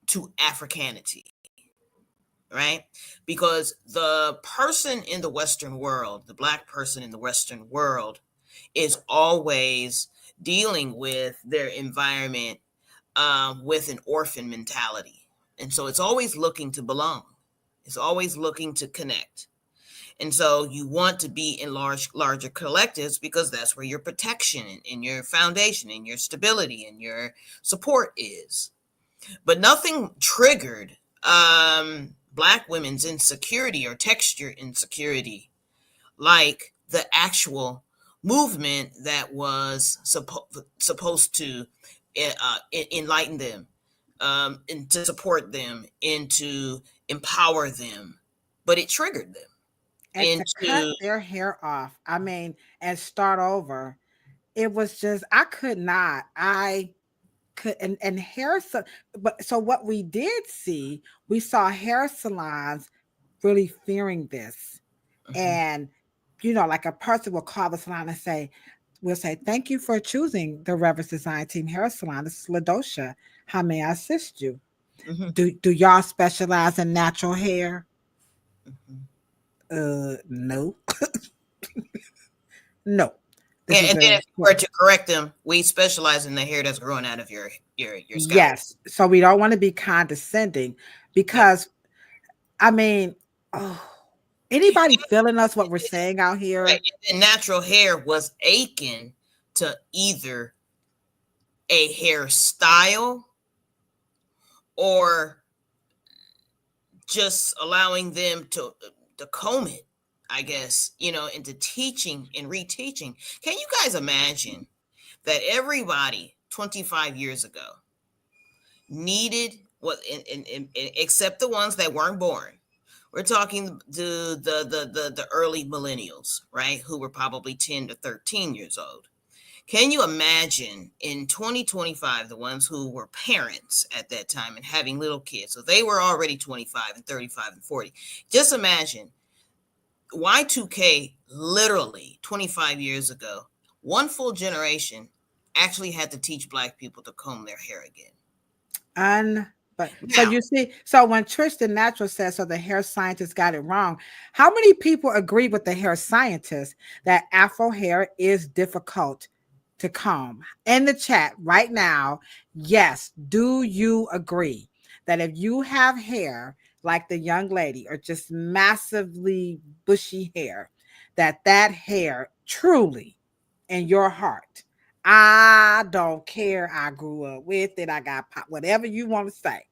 to Africanity, right? Because the person in the Western world, the Black person in the Western world, is always dealing with their environment with an orphan mentality. And so it's always looking to belong. It's always looking to connect. And so you want to be in larger collectives because that's where your protection and your foundation and your stability and your support is. But nothing triggered Black women's insecurity or texture insecurity like the actual movement that was supposed to enlighten them and to support them and to empower them. But it triggered them. And to cut their hair off, I mean, and start over, it was just, I could not. I could, and hair, but so what we did see, we saw hair salons really fearing this. Mm-hmm. And, like a person will call the salon and we'll say, thank you for choosing the Reverence Design Team Hair Salon. This is Ladosha. How may I assist you? Mm-hmm. Do y'all specialize in natural hair? Mm-hmm. No. No. And then if you were to correct them, we specialize in the hair that's growing out of your scalp. Yes. So we don't want to be condescending because, I mean, anybody feeling us what we're saying out here? Right. And natural hair was akin to either a hairstyle or just allowing them to comb it. I guess, into teaching and reteaching. Can you guys imagine that everybody 25 years ago needed what, except the ones that weren't born? We're talking to the early millennials, right? Who were probably 10 to 13 years old. Can you imagine in 2025, the ones who were parents at that time and having little kids? So they were already 25 and 35 and 40. Just imagine Y2K, literally 25 years ago, one full generation actually had to teach Black people to comb their hair again. So you see, so when Tristan Natural says, so the hair scientist got it wrong, how many people agree with the hair scientist that Afro hair is difficult to comb? In the chat right now, yes, do you agree that if you have hair like the young lady or just massively bushy hair, that hair truly in your heart, I don't care, I grew up with it, I got whatever you want to say,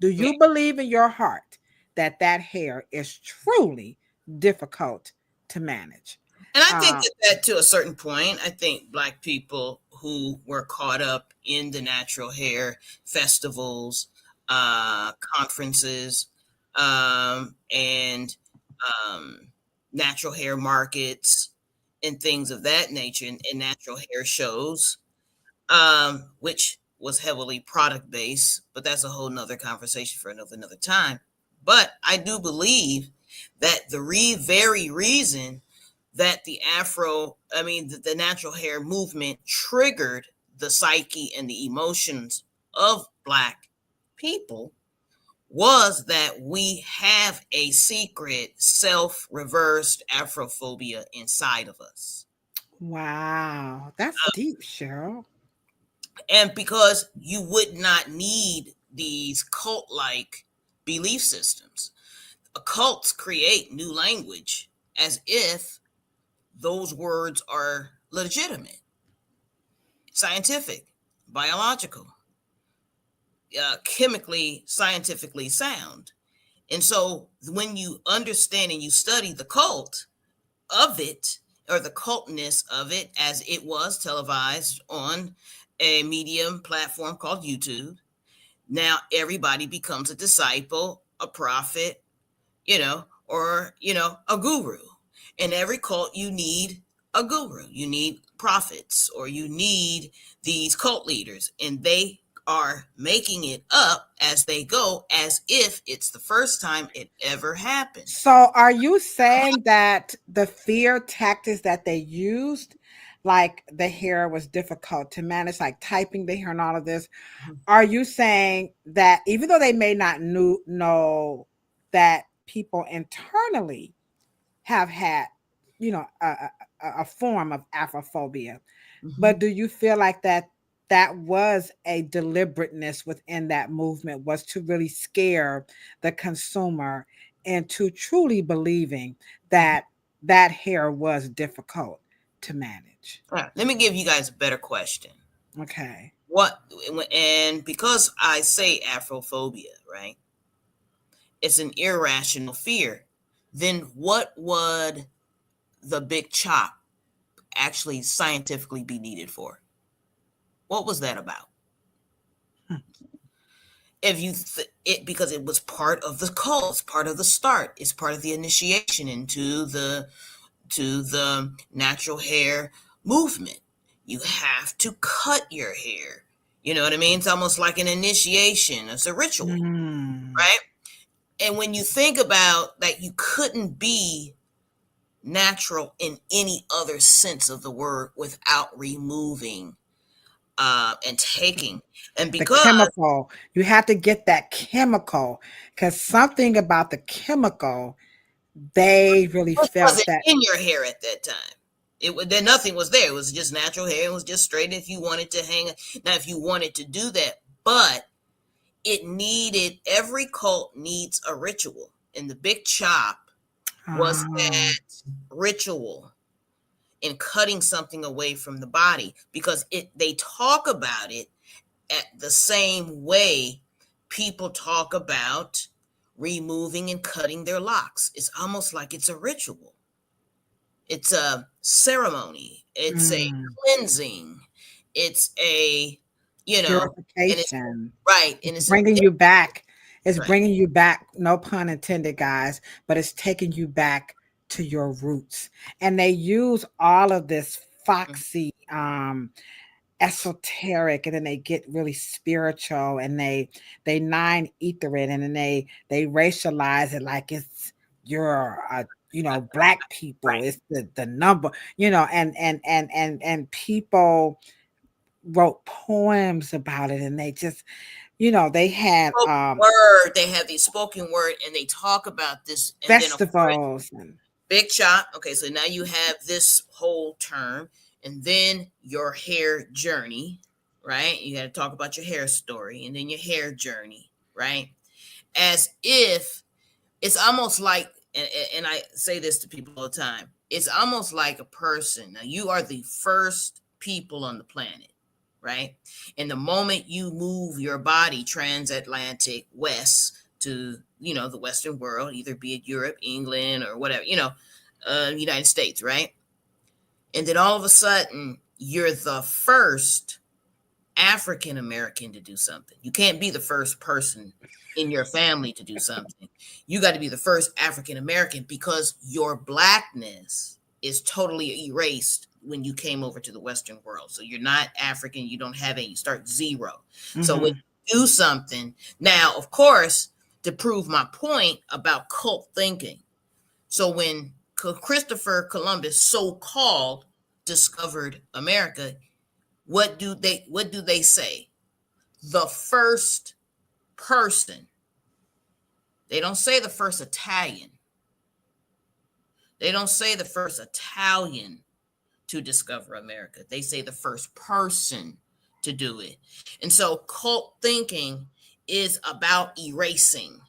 do you believe in your heart that hair is truly difficult to manage? And I think that to a certain point, I think Black people who were caught up in the natural hair festivals, conferences, and natural hair markets and things of that nature, and natural hair shows, which was heavily product based, but that's a whole nother conversation for another time. But I do believe that the very reason that the natural hair movement triggered the psyche and the emotions of Black people was that we have a secret self-reversed Afrophobia inside of us. Wow, that's deep, Cheryl. And because you would not need these cult-like belief systems. Cults create new language as if those words are legitimate, scientific, biological, chemically, scientifically sound. And so when you understand and you study the cult of it, or the cultness of it, as it was televised on a medium platform called YouTube, now everybody becomes a disciple, a prophet, or a guru. In every cult, you need a guru, you need prophets, or you need these cult leaders, and they are making it up as they go, as if it's the first time it ever happened. So are you saying that the fear tactics that they used, like the hair was difficult to manage, like typing the hair and all of this, are you saying that even though they may not know that people internally have had, a form of Afrophobia, but do you feel like that was a deliberateness within that movement, was to really scare the consumer into truly believing that hair was difficult to manage? Let me give you guys a better question. Okay. And because I say Afrophobia, right? It's an irrational fear. Then what would the big chop actually scientifically be needed for? What was that about? If you because it was part of the cult, it's part of the start, it's part of the initiation into the natural hair movement. You have to cut your hair. You know what I mean? It's almost like an initiation. It's a ritual, right? And when you think about that, you couldn't be natural in any other sense of the word without removing and taking. And because the chemical, you have to get that chemical, because something about the chemical, they really felt that in your hair at that time. Nothing was there. It was just natural hair. It was just straight if you wanted to hang it. Now, if you wanted to do that, but it needed, every cult needs a ritual. And the big chop was that ritual in cutting something away from the body, because they talk about it at the same way people talk about removing and cutting their locks. It's almost like it's a ritual. It's a ceremony. It's a cleansing. It's a, you know, purification. Right. And it's bringing you back. It's Right. bringing you back, no pun intended, guys, but it's taking you back to your roots. And they use all of this foxy, esoteric, and then they get really spiritual, and they nine ether it, and then they racialize it like it's you're black people. Right. It's the number, and people wrote poems about it, and they just they had word. They have these spoken word, and they talk about this and festivals then big shot. Okay, so now you have this whole term, and then your hair journey, right? You got to talk about your hair story, and then your hair journey, right? As if it's almost like, and I say this to people all the time, it's almost like a person. Now, you are the first people on the planet, right? And the moment you move your body transatlantic west to, the Western world, either be it Europe, England, or whatever, United States, right? And then all of a sudden, you're the first African American to do something. You can't be the first person in your family to do something. You got to be the first African American, because your blackness is totally erased when you came over to the Western world. So you're not African. You don't have any. You start 0. So when you do something, now, of course, to prove my point about cult thinking. So when Christopher Columbus, so-called, discovered America, what do they say? The first person. They don't say the first Italian. They don't say the first Italian to discover America. They say the first person to do it. And so cult thinking is about erasing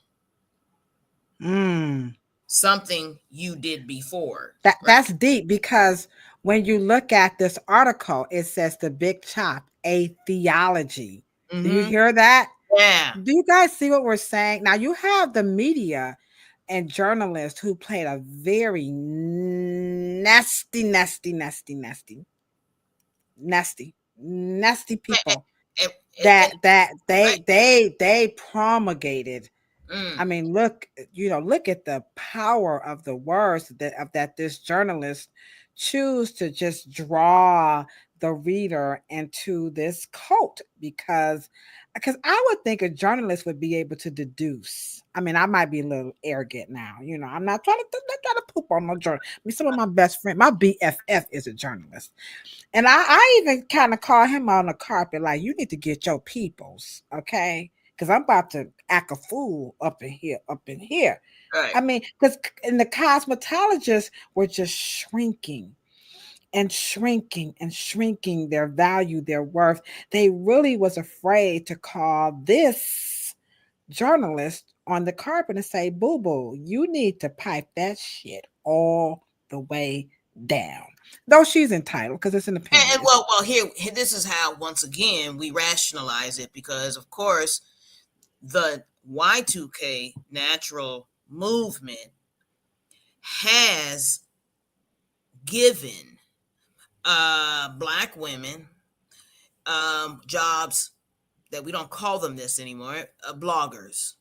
something you did before. That's deep, because when you look at this article, it says the big chop, a theology. Do you hear that? Yeah. Do you guys see what we're saying? Now, you have the media and journalists who played a very nasty people that they promulgated. I mean, look at the power of the words that this journalist choose to just draw the reader into this cult, because I would think a journalist would be able to deduce. I mean, I might be a little arrogant now, I'm not trying to poop on no journal. I mean, some of my best friends, my BFF is a journalist, and I even kind of call him on the carpet, like, you need to get your peoples, okay? Because I'm about to act a fool up in here. Right. I mean, because the cosmetologists were just shrinking their value, their worth. They really was afraid to call this journalist on the carpet and say, boo-boo, you need to pipe that shit all the way down. Though she's entitled, because it's an opinion. And well, here, this is how, once again, we rationalize it, because, of course, the Y2K natural movement has given Black women jobs that we don't call them this anymore, bloggers,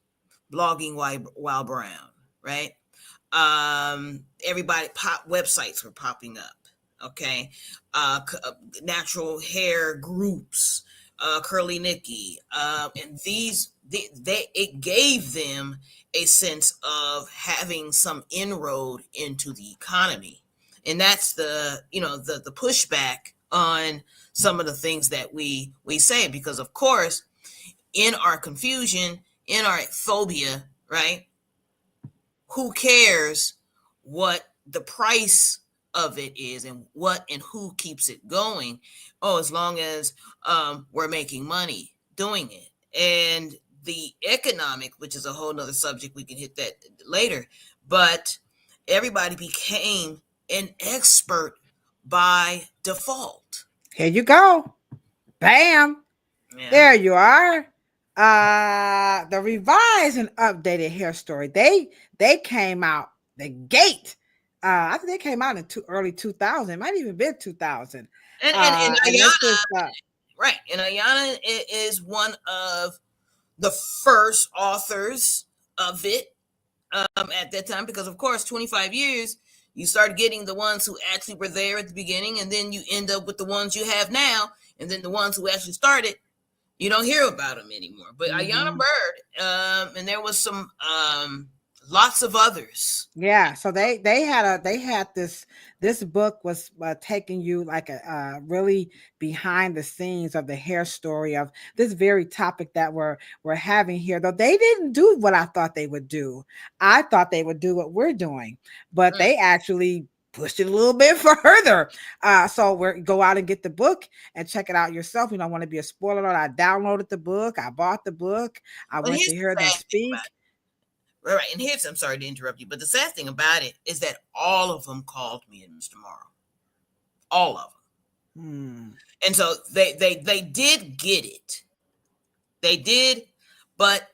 blogging while brown, right? Everybody, websites were popping up, okay? Natural hair groups, Curly Nikki, and it gave them a sense of having some inroad into the economy. And that's the pushback on some of the things that we say, because, of course, in our confusion, in our phobia, right? Who cares what the price of it is and who keeps it going? Oh, as long as we're making money doing it. And the economic, which is a whole nother subject, we can hit that later, but everybody became an expert by default. Here you go. Bam. Yeah. There you are. The revised and updated hair story. They came out the gate. I think they came out in early 2000. It might even been 2000. And And this is Ayana, right? And Ayana is one of the first authors of it at that time, because of course 25 years you start getting the ones who actually were there at the beginning, and then you end up with the ones you have now, and then the ones who actually started, you don't hear about them anymore. But Ayana Bird, and there was some lots of others. Yeah, so they had this book was taking you like a really behind the scenes of the hair story of this very topic that we're having here. Though they didn't do what I thought they would do. I thought they would do what we're doing, but they actually pushed it a little bit further. So we're go out and get the book and check it out yourself. You don't want to be a spoiler alert. I downloaded the book, I bought the book, I went to hear them speak. Right. And here's, I'm sorry to interrupt you, but the sad thing about it is that all of them called me and Mr. Morrow. All of them. And so they did get it. They did, but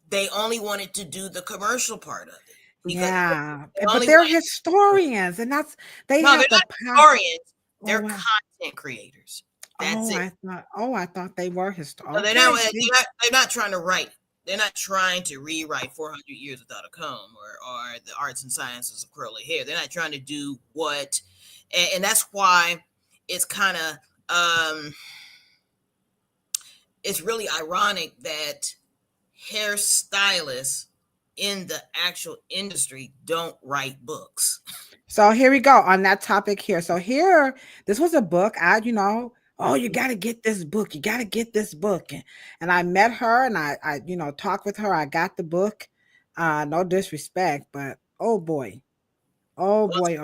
they only wanted to do the commercial part of it. Yeah, but they're historians, and that's they're not historians. They're content creators. That's it. I thought they were historians. No, they're not trying to write. They're not trying to rewrite 400 Years Without a Comb or the arts and sciences of curly hair. They're not trying to do what, and that's why it's kind of, it's really ironic that hairstylists in the actual industry don't write books. So here we go on that topic here. So here, this was a book. You got to get this book. You got to get this book. And I met her and I talked with her. I got the book. No disrespect, but oh boy. It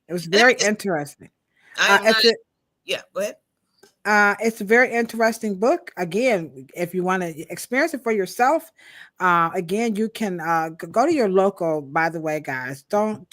was very interesting. Yeah, go ahead. It's a very interesting book. Again, if you want to experience it for yourself, again, you can go to your local, by the way, guys, don't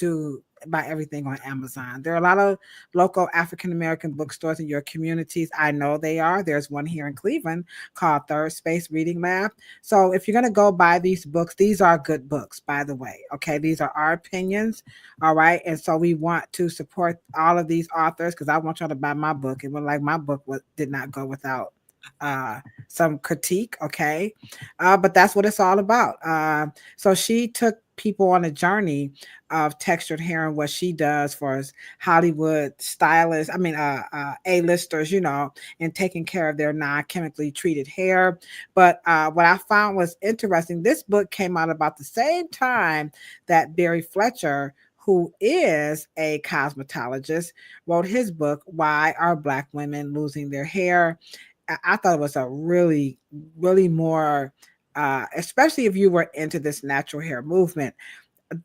buy everything on Amazon. There are a lot of local African-American bookstores in your communities. I know they are. There's one here in Cleveland called Third Space Reading Lab. So if you're going to go buy these books, these are good books, by the way. Okay. These are our opinions. All right. And so we want to support all of these authors because I want y'all to buy my book. It was like my book did not go without some critique. Okay. But that's what it's all about. So she took people on a journey of textured hair and what she does for Hollywood stylists, A-listers, and taking care of their non-chemically treated hair. But what I found was interesting, this book came out about the same time that Barry Fletcher, who is a cosmetologist, wrote his book, Why Are Black Women Losing Their Hair? I thought it was a really, really more, especially if you were into this natural hair movement,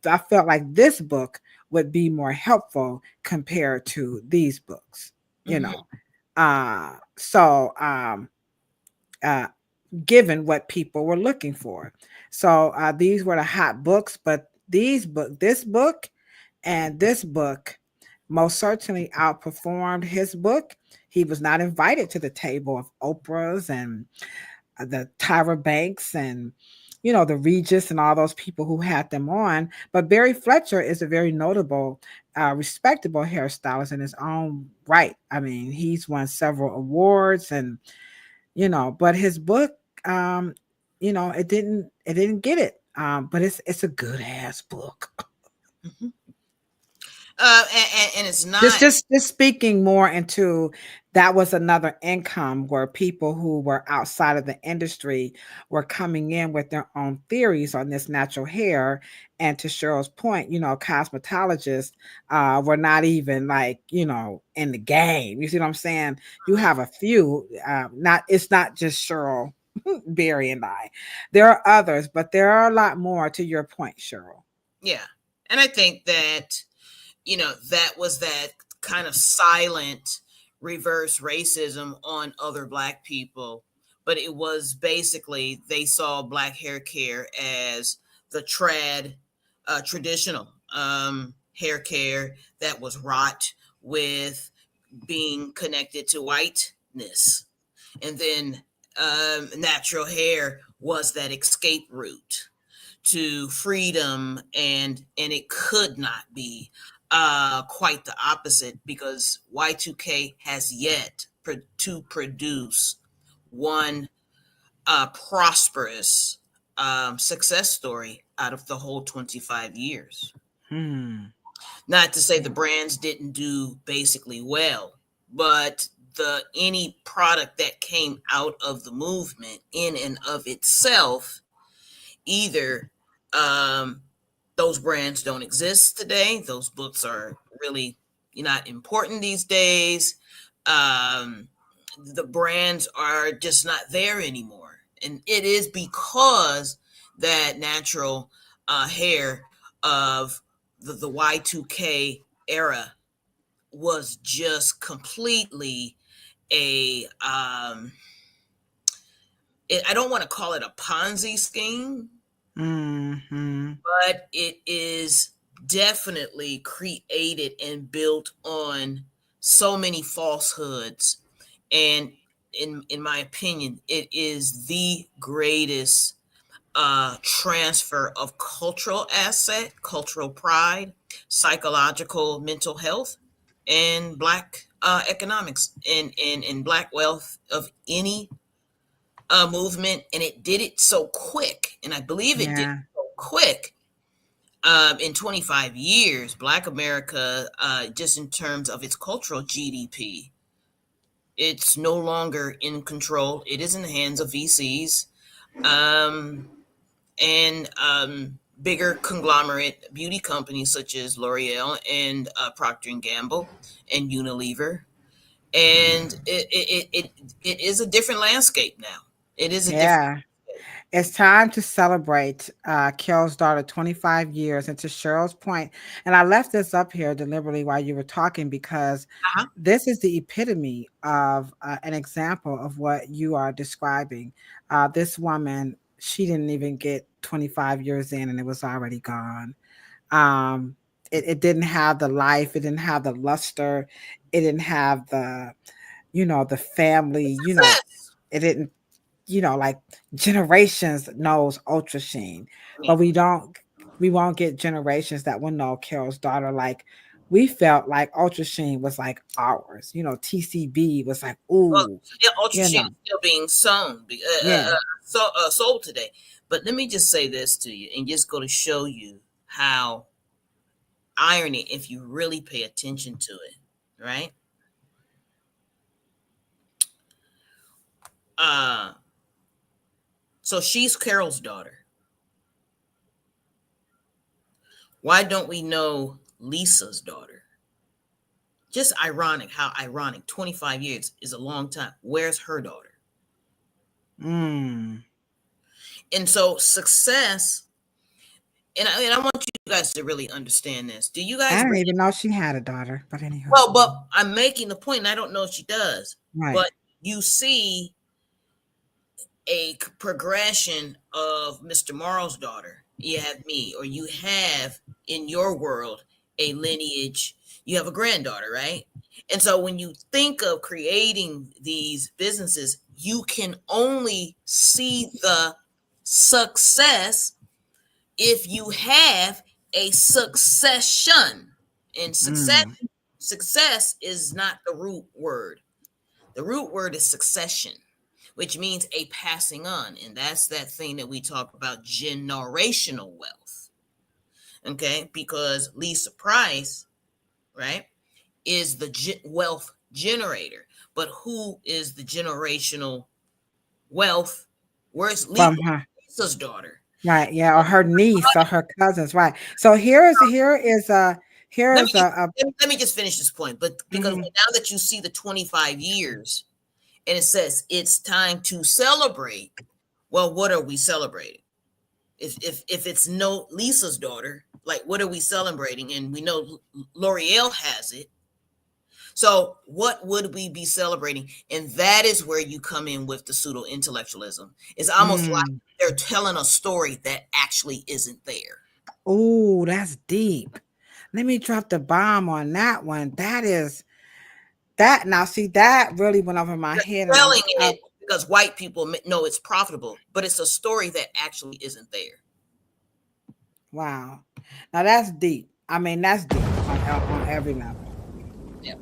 I felt like this book would be more helpful compared to these books, given what people were looking for. So these were the hot books, but this book and this book most certainly outperformed his book. He was not invited to the table of Oprah's and the Tyra Banks and, the Regis and all those people who had them on. But Barry Fletcher is a very notable, respectable hairstylist in his own right. I mean, he's won several awards and, but his book, it didn't get it. But it's a good ass book. Mm-hmm. And it's not just speaking more into that was another income where people who were outside of the industry were coming in with their own theories on this natural hair. And to Cheryl's point, cosmetologists were not even in the game. You see what I'm saying? You have a few, it's not just Cheryl, Barry and I. There are others, but there are a lot more to your point, Cheryl. Yeah. And I think that that was that kind of silent reverse racism on other Black people. But it was basically they saw Black hair care as the traditional hair care that was wrought with being connected to whiteness. And then natural hair was that escape route to freedom, and it could not be quite the opposite, because Y2K has yet to produce one prosperous success story out of the whole 25 years. Not to say the brands didn't do basically well, but any product that came out of the movement in and of itself, either those brands don't exist today, those books are really not important these days, the brands are just not there anymore. And it is because that natural hair of the Y2K era was just completely I don't want to call it a Ponzi scheme, but it is definitely created and built on so many falsehoods. And in my opinion, it is the greatest transfer of cultural asset, cultural pride, psychological mental health, and Black economics and Black wealth of any movement. And it did it so quick, and I believe it did it so quick. In 25 years, Black America, just in terms of its cultural GDP, it's no longer in control. It is in the hands of VCs and bigger conglomerate beauty companies such as L'Oreal and Procter & Gamble and Unilever. And it is a different landscape now. It is a different. It's time to celebrate Carol's daughter 25 years. And to Cheryl's point, and I left this up here deliberately while you were talking, because this is the epitome of an example of what you are describing. This woman, she didn't even get 25 years in and it was already gone. It didn't have the life. It didn't have the luster. It didn't have the, the family, it didn't, like generations knows Ultra Sheen, but we won't get generations that will know Carol's daughter. Like, we felt like Ultra Sheen was like ours, TCB was like, ooh. Well, Ultra Sheen is still being sold today. But let me just say this to you and just go to show you how irony, if you really pay attention to it, right? So she's Carol's daughter. Why don't we know Lisa's daughter? Just ironic, how ironic. 25 years is a long time. Where's her daughter? And so success, and I want you guys to really understand this. Do you guys? I didn't even know she had a daughter, but anyhow. Well, but I'm making the point, and I don't know if she does. Right. But you see a progression of Mr. Morrow's daughter. You have me, or you have in your world a lineage. You have a granddaughter, right? And so when you think of creating these businesses, you can only see the success if you have a succession. And success is not the root word. The root word is succession, which means a passing on. And that's that thing that we talk about, generational wealth. Okay? Because Lisa Price, right, is the wealth generator. But who is the generational wealth? Where's Lisa's daughter? Right. Yeah. Or her niece or her cousins. Right. So let me just finish this point. But because now that you see the 25 years, and it says it's time to celebrate. Well, what are we celebrating? If it's no Lisa's daughter, like, what are we celebrating? And we know L'Oreal has it. So what would we be celebrating? And that is where you come in with the pseudo intellectualism. It's almost like they're telling a story that actually isn't there. Oh, that's deep. Let me drop the bomb on that one. That is that. Now, see, that really went over my head. because white people know it's profitable, but it's a story that actually isn't there. Wow. Now that's deep. I mean, that's deep on every level. Yeah.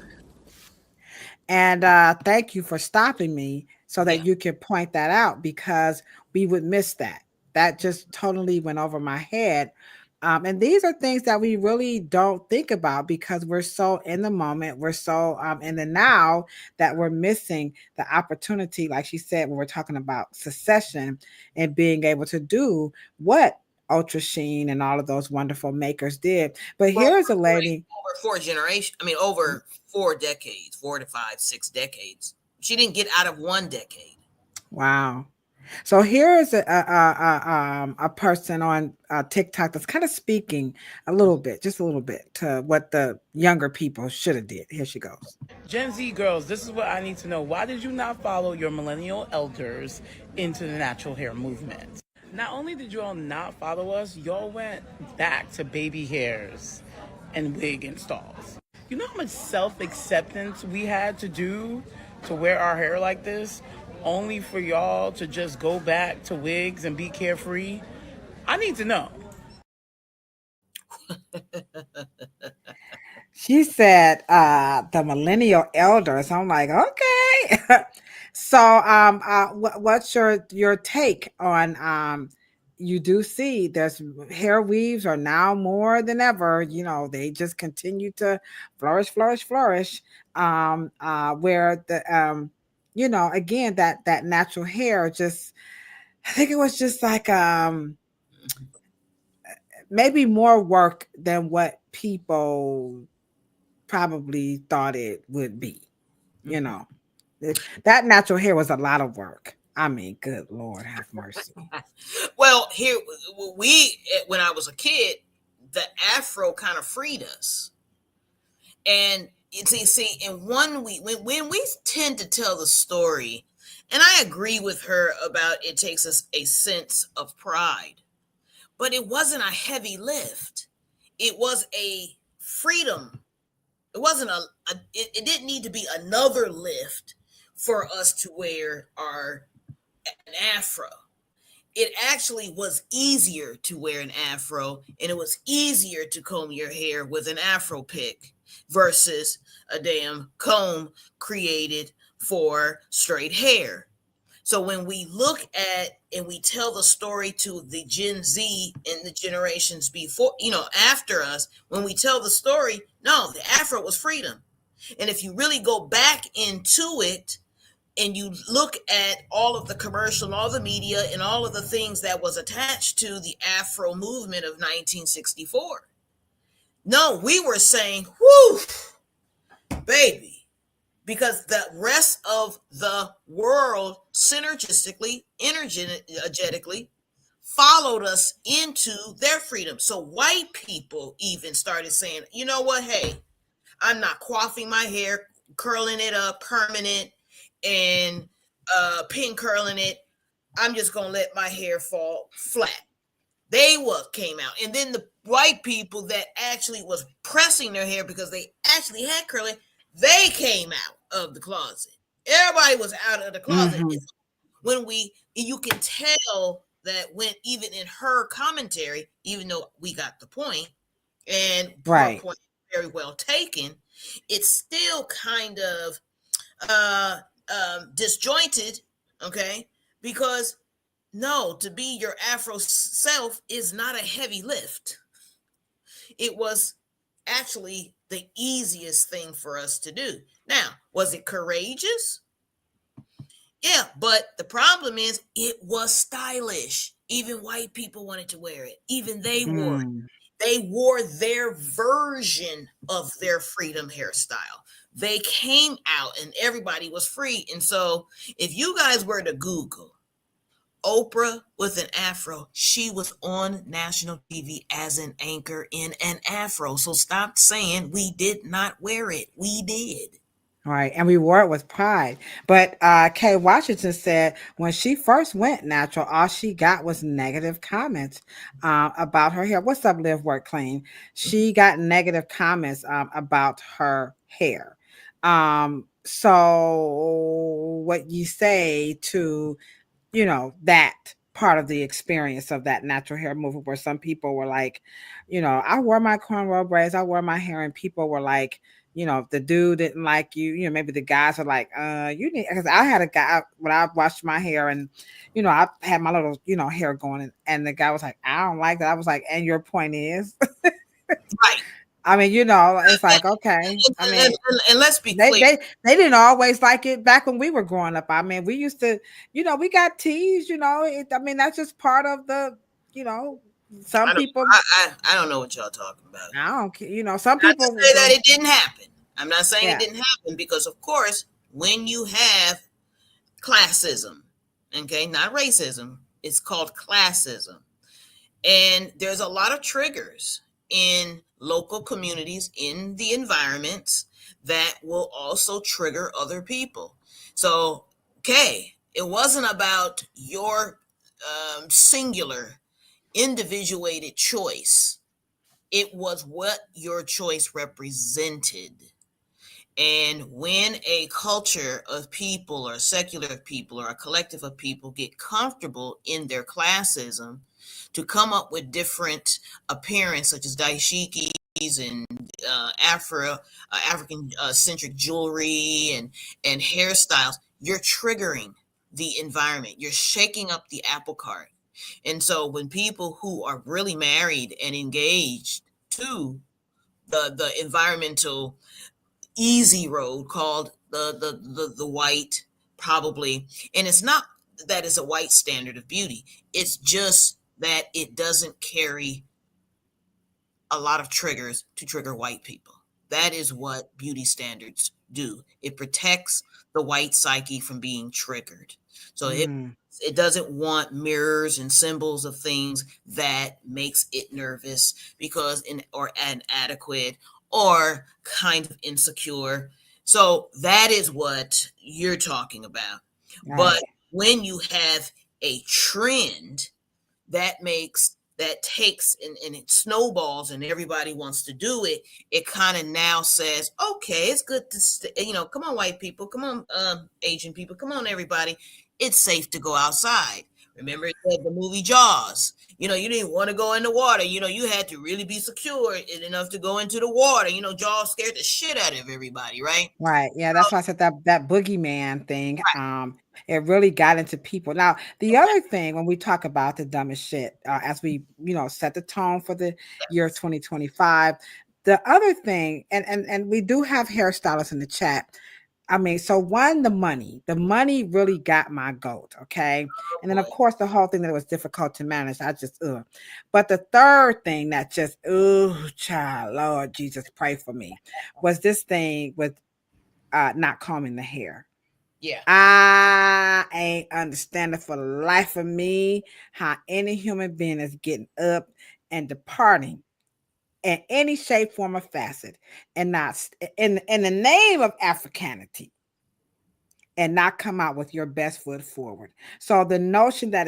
And thank you for stopping me so that you could point that out, because we would miss that. That just totally went over my head. And these are things that we really don't think about because we're so in the moment. We're so in the now that we're missing the opportunity, like she said, when we're talking about secession and being able to do what Ultra Sheen and all of those wonderful makers did. But here's a lady. Over 4 generations. I mean, over 4 decades, 4 to 5, 6 decades. She didn't get out of 1 decade. Wow. So here's a person on TikTok that's kind of speaking a little bit, just a little bit, to what the younger people should have did. Here she goes. Gen Z girls, this is what I need to know. Why did you not follow your millennial elders into the natural hair movement? Not only did you all not follow us, y'all went back to baby hairs and wig installs. You know how much self-acceptance we had to do to wear our hair like this, only for y'all to just go back to wigs and be carefree? I need to know. She said the millennial elders. I'm like, okay. So what's your take on you do see there's hair weaves are now more than ever, you know, they just continue to flourish. Where the you know, again, that natural hair just, I think it was just like maybe more work than what people probably thought it would be. You know, that natural hair was a lot of work. I mean, good Lord, have mercy. Well, here when I was a kid, the Afro kind of freed us. And see, and when we tend to tell the story, and I agree with her about it takes us a sense of pride, but it wasn't a heavy lift. It was a freedom. It wasn't it didn't need to be another lift for us to wear an afro. It actually was easier to wear an afro, and it was easier to comb your hair with an afro pick versus a damn comb created for straight hair. So when we look at and we tell the story to the Gen Z and the generations before, you know, after us, when we tell the story, no, the afro was freedom. And if you really go back into it and you look at all of the commercial and all the media and all of the things that was attached to the afro movement of 1964, no, we were saying, whoo, baby, because the rest of the world synergistically, energetically followed us into their freedom. So white people even started saying, you know what, hey, I'm not coiffing my hair, curling it up, permanent, and pin curling it. I'm just going to let my hair fall flat. They came out. And then the white people that actually was pressing their hair because they actually had curling, they came out of the closet. Everybody was out of the closet. When you can tell that when even in her commentary, even though we got the point and her point very well taken, it's still kind of disjointed, okay? Because no, to be your Afro self is not a heavy lift. It was actually the easiest thing for us to do. Now, was it courageous? Yeah, but the problem is it was stylish. Even white people wanted to wear it. Even they wore it. They wore their version of their freedom hairstyle. They came out and everybody was free. And so if you guys were to Google Oprah with an afro, she was on national TV as an anchor in an afro. So stop saying we did not wear it. We did. Right. And we wore it with pride. But Kay Washington said when she first went natural, all she got was negative comments about her hair. What's up, Live Work Clean? She got negative comments about her hair. So what you say to, that part of the experience of that natural hair movement, where some people were like, I wore my cornrow braids, I wore my hair, and people were like, if the dude didn't like you, maybe the guys are like, you need, because I had a guy when I washed my hair, and I had my little, hair going, and the guy was like, I don't like that. I was like, and your point is? Right. I mean, it's like, okay. I mean, and let's be they, clear. they didn't always like it back when we were growing up. I mean, we used to, we got teased, I mean, that's just part of the, some people. I don't know what y'all talking about. I don't care. Some Not people to say that it didn't happen. I'm not saying Yeah. it didn't happen, because of course, when you have classism, okay, not racism, it's called classism. And there's a lot of triggers in local communities, in the environments, that will also trigger other people. So, okay, it wasn't about your singular, individuated choice. It was what your choice represented. And when a culture of people, or secular people, or a collective of people get comfortable in their classism to come up with different appearance, such as dashikis and African centric jewelry and hairstyles, you're triggering the environment. You're shaking up the apple cart. And so when people who are really married and engaged to the environmental easy road called the white, probably, and it's not that it's a white standard of beauty, it's just that it doesn't carry a lot of triggers to trigger white people. That is what beauty standards do. It protects the white psyche from being triggered. So it doesn't want mirrors and symbols of things that makes it nervous because or inadequate or kind of insecure. So that is what you're talking about. Right. But when you have a trend that takes and it snowballs and everybody wants to do it, it kind of now says, okay, it's good to come on, white people, come on, Asian people, come on, everybody, it's safe to go outside. Remember the movie Jaws? You didn't want to go in the water. You had to really be secure enough to go into the water. Jaws scared the shit out of everybody, right? Right. Yeah, that's why I said that boogeyman thing. Right. It really got into people. Now, the other thing when we talk about the dumbest shit, as we, set the tone for the year 2025, the other thing, and we do have hairstylists in the chat. I mean, so one, the money really got my goat. Okay. And then of course the whole thing that was difficult to manage. But the third thing that just, child, Lord Jesus, pray for me, was this thing with not combing the hair. Yeah. I ain't understanding for the life of me how any human being is getting up and departing in any shape, form, or facet, and not in the name of Africanity, and not come out with your best foot forward. So the notion that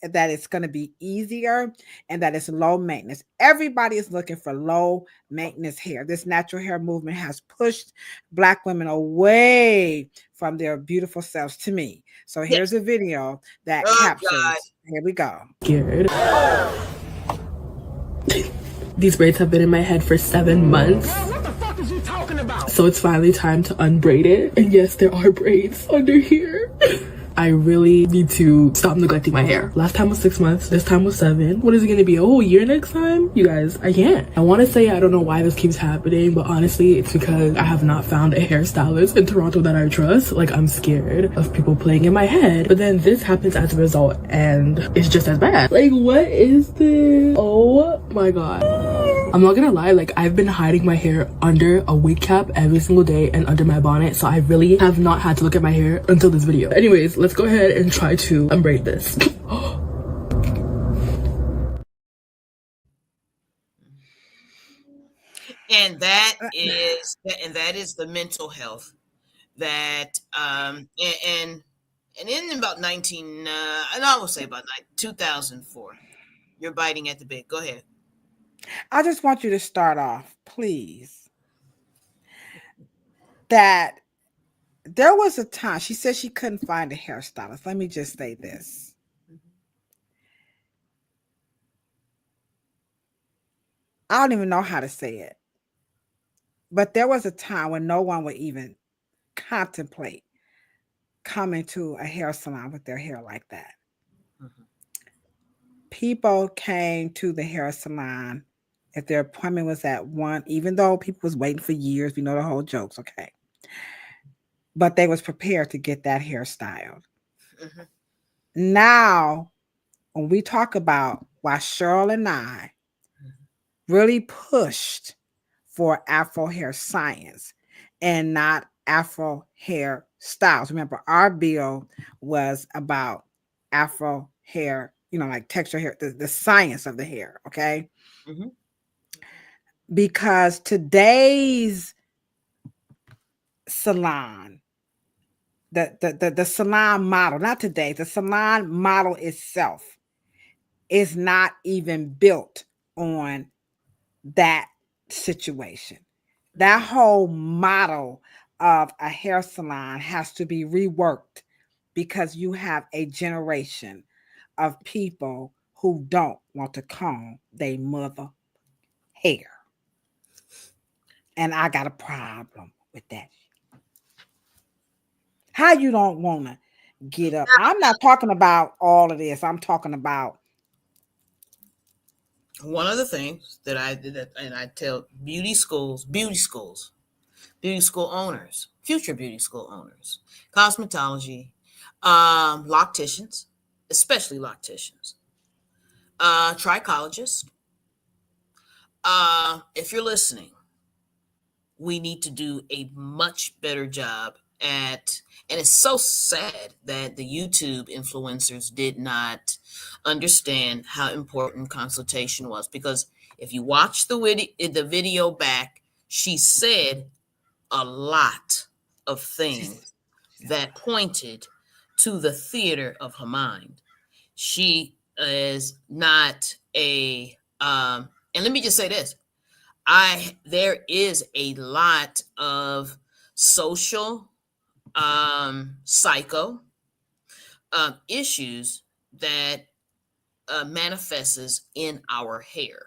that it's going to be easier and that it's low maintenance. Everybody is looking for low maintenance hair. This natural hair movement has pushed Black women away from their beautiful selves, to me. So here's a video that captures. God. Here we go. Scared. These braids have been in my head for 7 months. What the fuck is you talking about? So it's finally time to unbraid it. And yes, there are braids under here. I really need to stop neglecting my hair. Last time was 6 months, this time was 7. What is it gonna be, a whole year next time? You guys, I can't. I wanna say I don't know why this keeps happening, but honestly, it's because I have not found a hairstylist in Toronto that I trust. Like, I'm scared of people playing in my head. But then this happens as a result, and it's just as bad. Like, what is this? Oh my God. I'm not gonna lie, like, I've been hiding my hair under a wig cap every single day and under my bonnet, so I really have not had to look at my hair until this video. Anyways, let's go ahead and try to unbraid this. And that is the mental health that and in about 2004. You're biting at the bit. Go ahead. I just want you to start off, please, that there was a time she said she couldn't find a hairstylist. Let me just say this. I don't even know how to say it. But there was a time when no one would even contemplate coming to a hair salon with their hair like that. People came to the hair salon if their appointment was at 1, even though people was waiting for years. We know the whole jokes, okay? But they was prepared to get that hair styled. Now, when we talk about why Cheryl and I really pushed for Afro Hair Science and not Afro Hair Styles. Remember, our bill was about Afro hair, like texture hair, the science of the hair, okay? Because today's salon, the salon model, not today, the salon model itself is not even built on that situation. That whole model of a hair salon has to be reworked because you have a generation of people who don't want to comb their mother hair. And I got a problem with that. How you don't want to get up? I'm not talking about all of this. I'm talking about one of the things that I did, and I tell beauty school owners, future beauty school owners, cosmetology, locticians, especially locticians, trichologists. If you're listening, we need to do a much better job at, and it's so sad that the YouTube influencers did not understand how important consultation was, because if you watch the video back, she said a lot of things that pointed to the theater of her mind. She is not a and let me just say this, there is a lot of social psycho issues that manifests in our hair.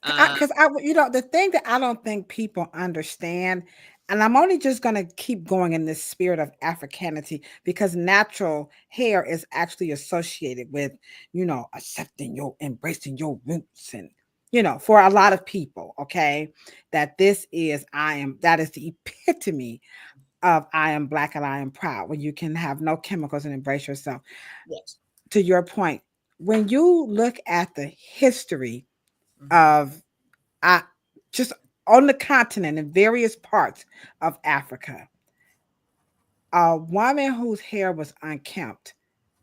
Because the thing that I don't think people understand, and I'm only just going to keep going in this spirit of Africanity, because natural hair is actually associated with, embracing your roots, and for a lot of people, okay, that is the epitome of I am Black and I am proud, when you can have no chemicals and embrace yourself. Yes. To your point, when you look at the history of just on the continent in various parts of Africa, a woman whose hair was unkempt,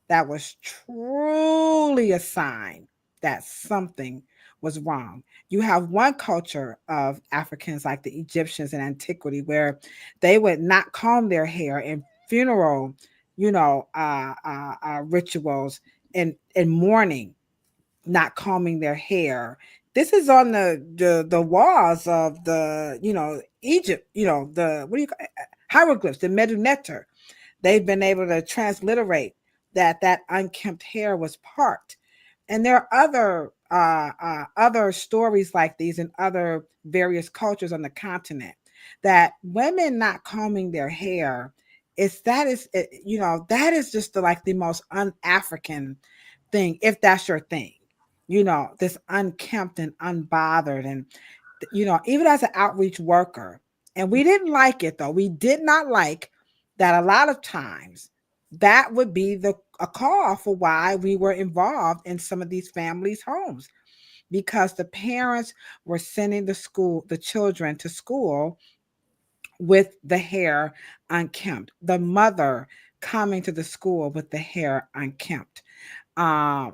that was truly a sign that something was wrong. You have one culture of Africans, like the Egyptians in antiquity, where they would not comb their hair in funeral, rituals, and mourning, not combing their hair. This is on the walls of the Egypt, the hieroglyphs, the Medu Neter. They've been able to transliterate that unkempt hair was part. And there are other stories like these in other various cultures on the continent, that women not combing their hair that is just the most un-African thing, if that's your thing. This unkempt and unbothered, and even as an outreach worker, and we didn't like it, though. We did not like that. A lot of times that would be a call for why we were involved in some of these families' homes, because the parents were sending the children to school with the hair unkempt, the mother coming to the school with the hair unkempt. And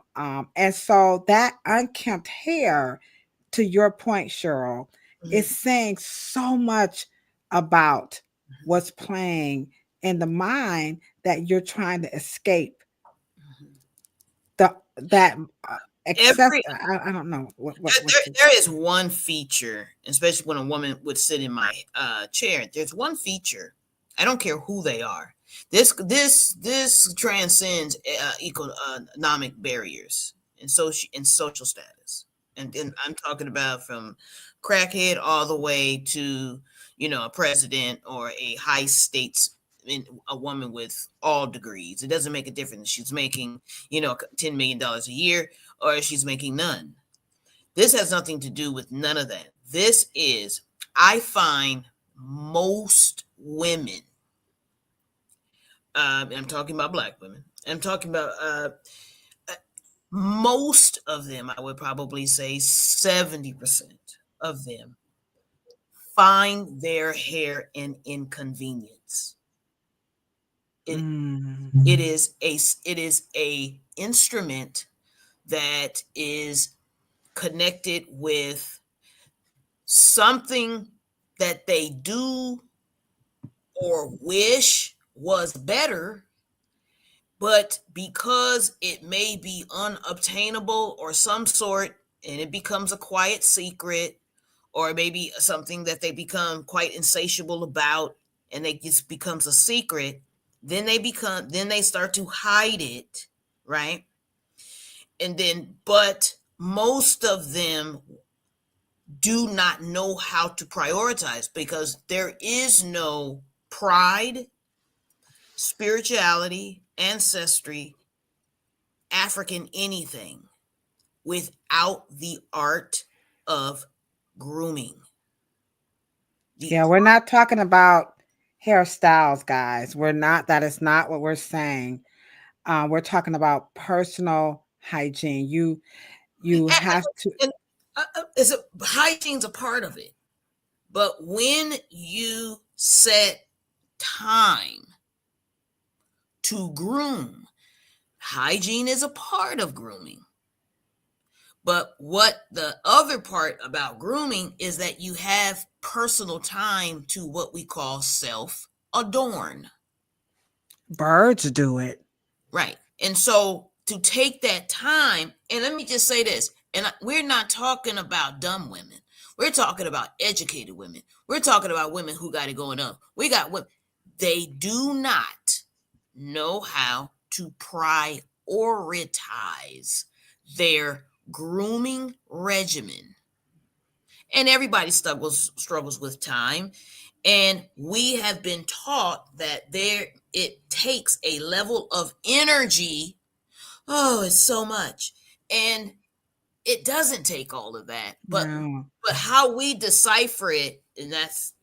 so that unkempt hair, to your point, Cheryl, is saying so much about what's playing in the mind that you're trying to escape. I don't know. There is one feature, especially when a woman would sit in my chair. There's one feature I don't care who they are. This transcends economic barriers and social status. And then I'm talking about from crackhead all the way to, a president or a high states, a woman with all degrees. It doesn't make a difference. She's making, $10 million a year or she's making none. This has nothing to do with none of that. I find most women, I'm talking about Black women, I'm talking about most of them, I would probably say 70% of them find their hair an inconvenience. It is a instrument that is connected with something that they do or wish was better, but because it may be unobtainable or some sort, and it becomes a quiet secret, or maybe something that they become quite insatiable about, and it just becomes a secret, then they start to hide it, right? But most of them do not know how to prioritize because there is no pride, spirituality, ancestry, African anything without the art of grooming. Yeah, we're not talking about hairstyles, guys. That is not what we're saying. We're talking about personal hygiene. You have to. Hygiene's a part of it. But when you set time to groom, hygiene is a part of grooming. But what the other part about grooming is that you have personal time to what we call self-adorn. Birds do it. Right. And so to take that time, and let me just say this, and we're not talking about dumb women. We're talking about educated women. We're talking about women who got it going on. We got women. They do not know how to prioritize their grooming regimen. And everybody struggles with time. And we have been taught that it takes a level of energy. Oh, it's so much. And it doesn't take all of that. But how we decipher it, and that's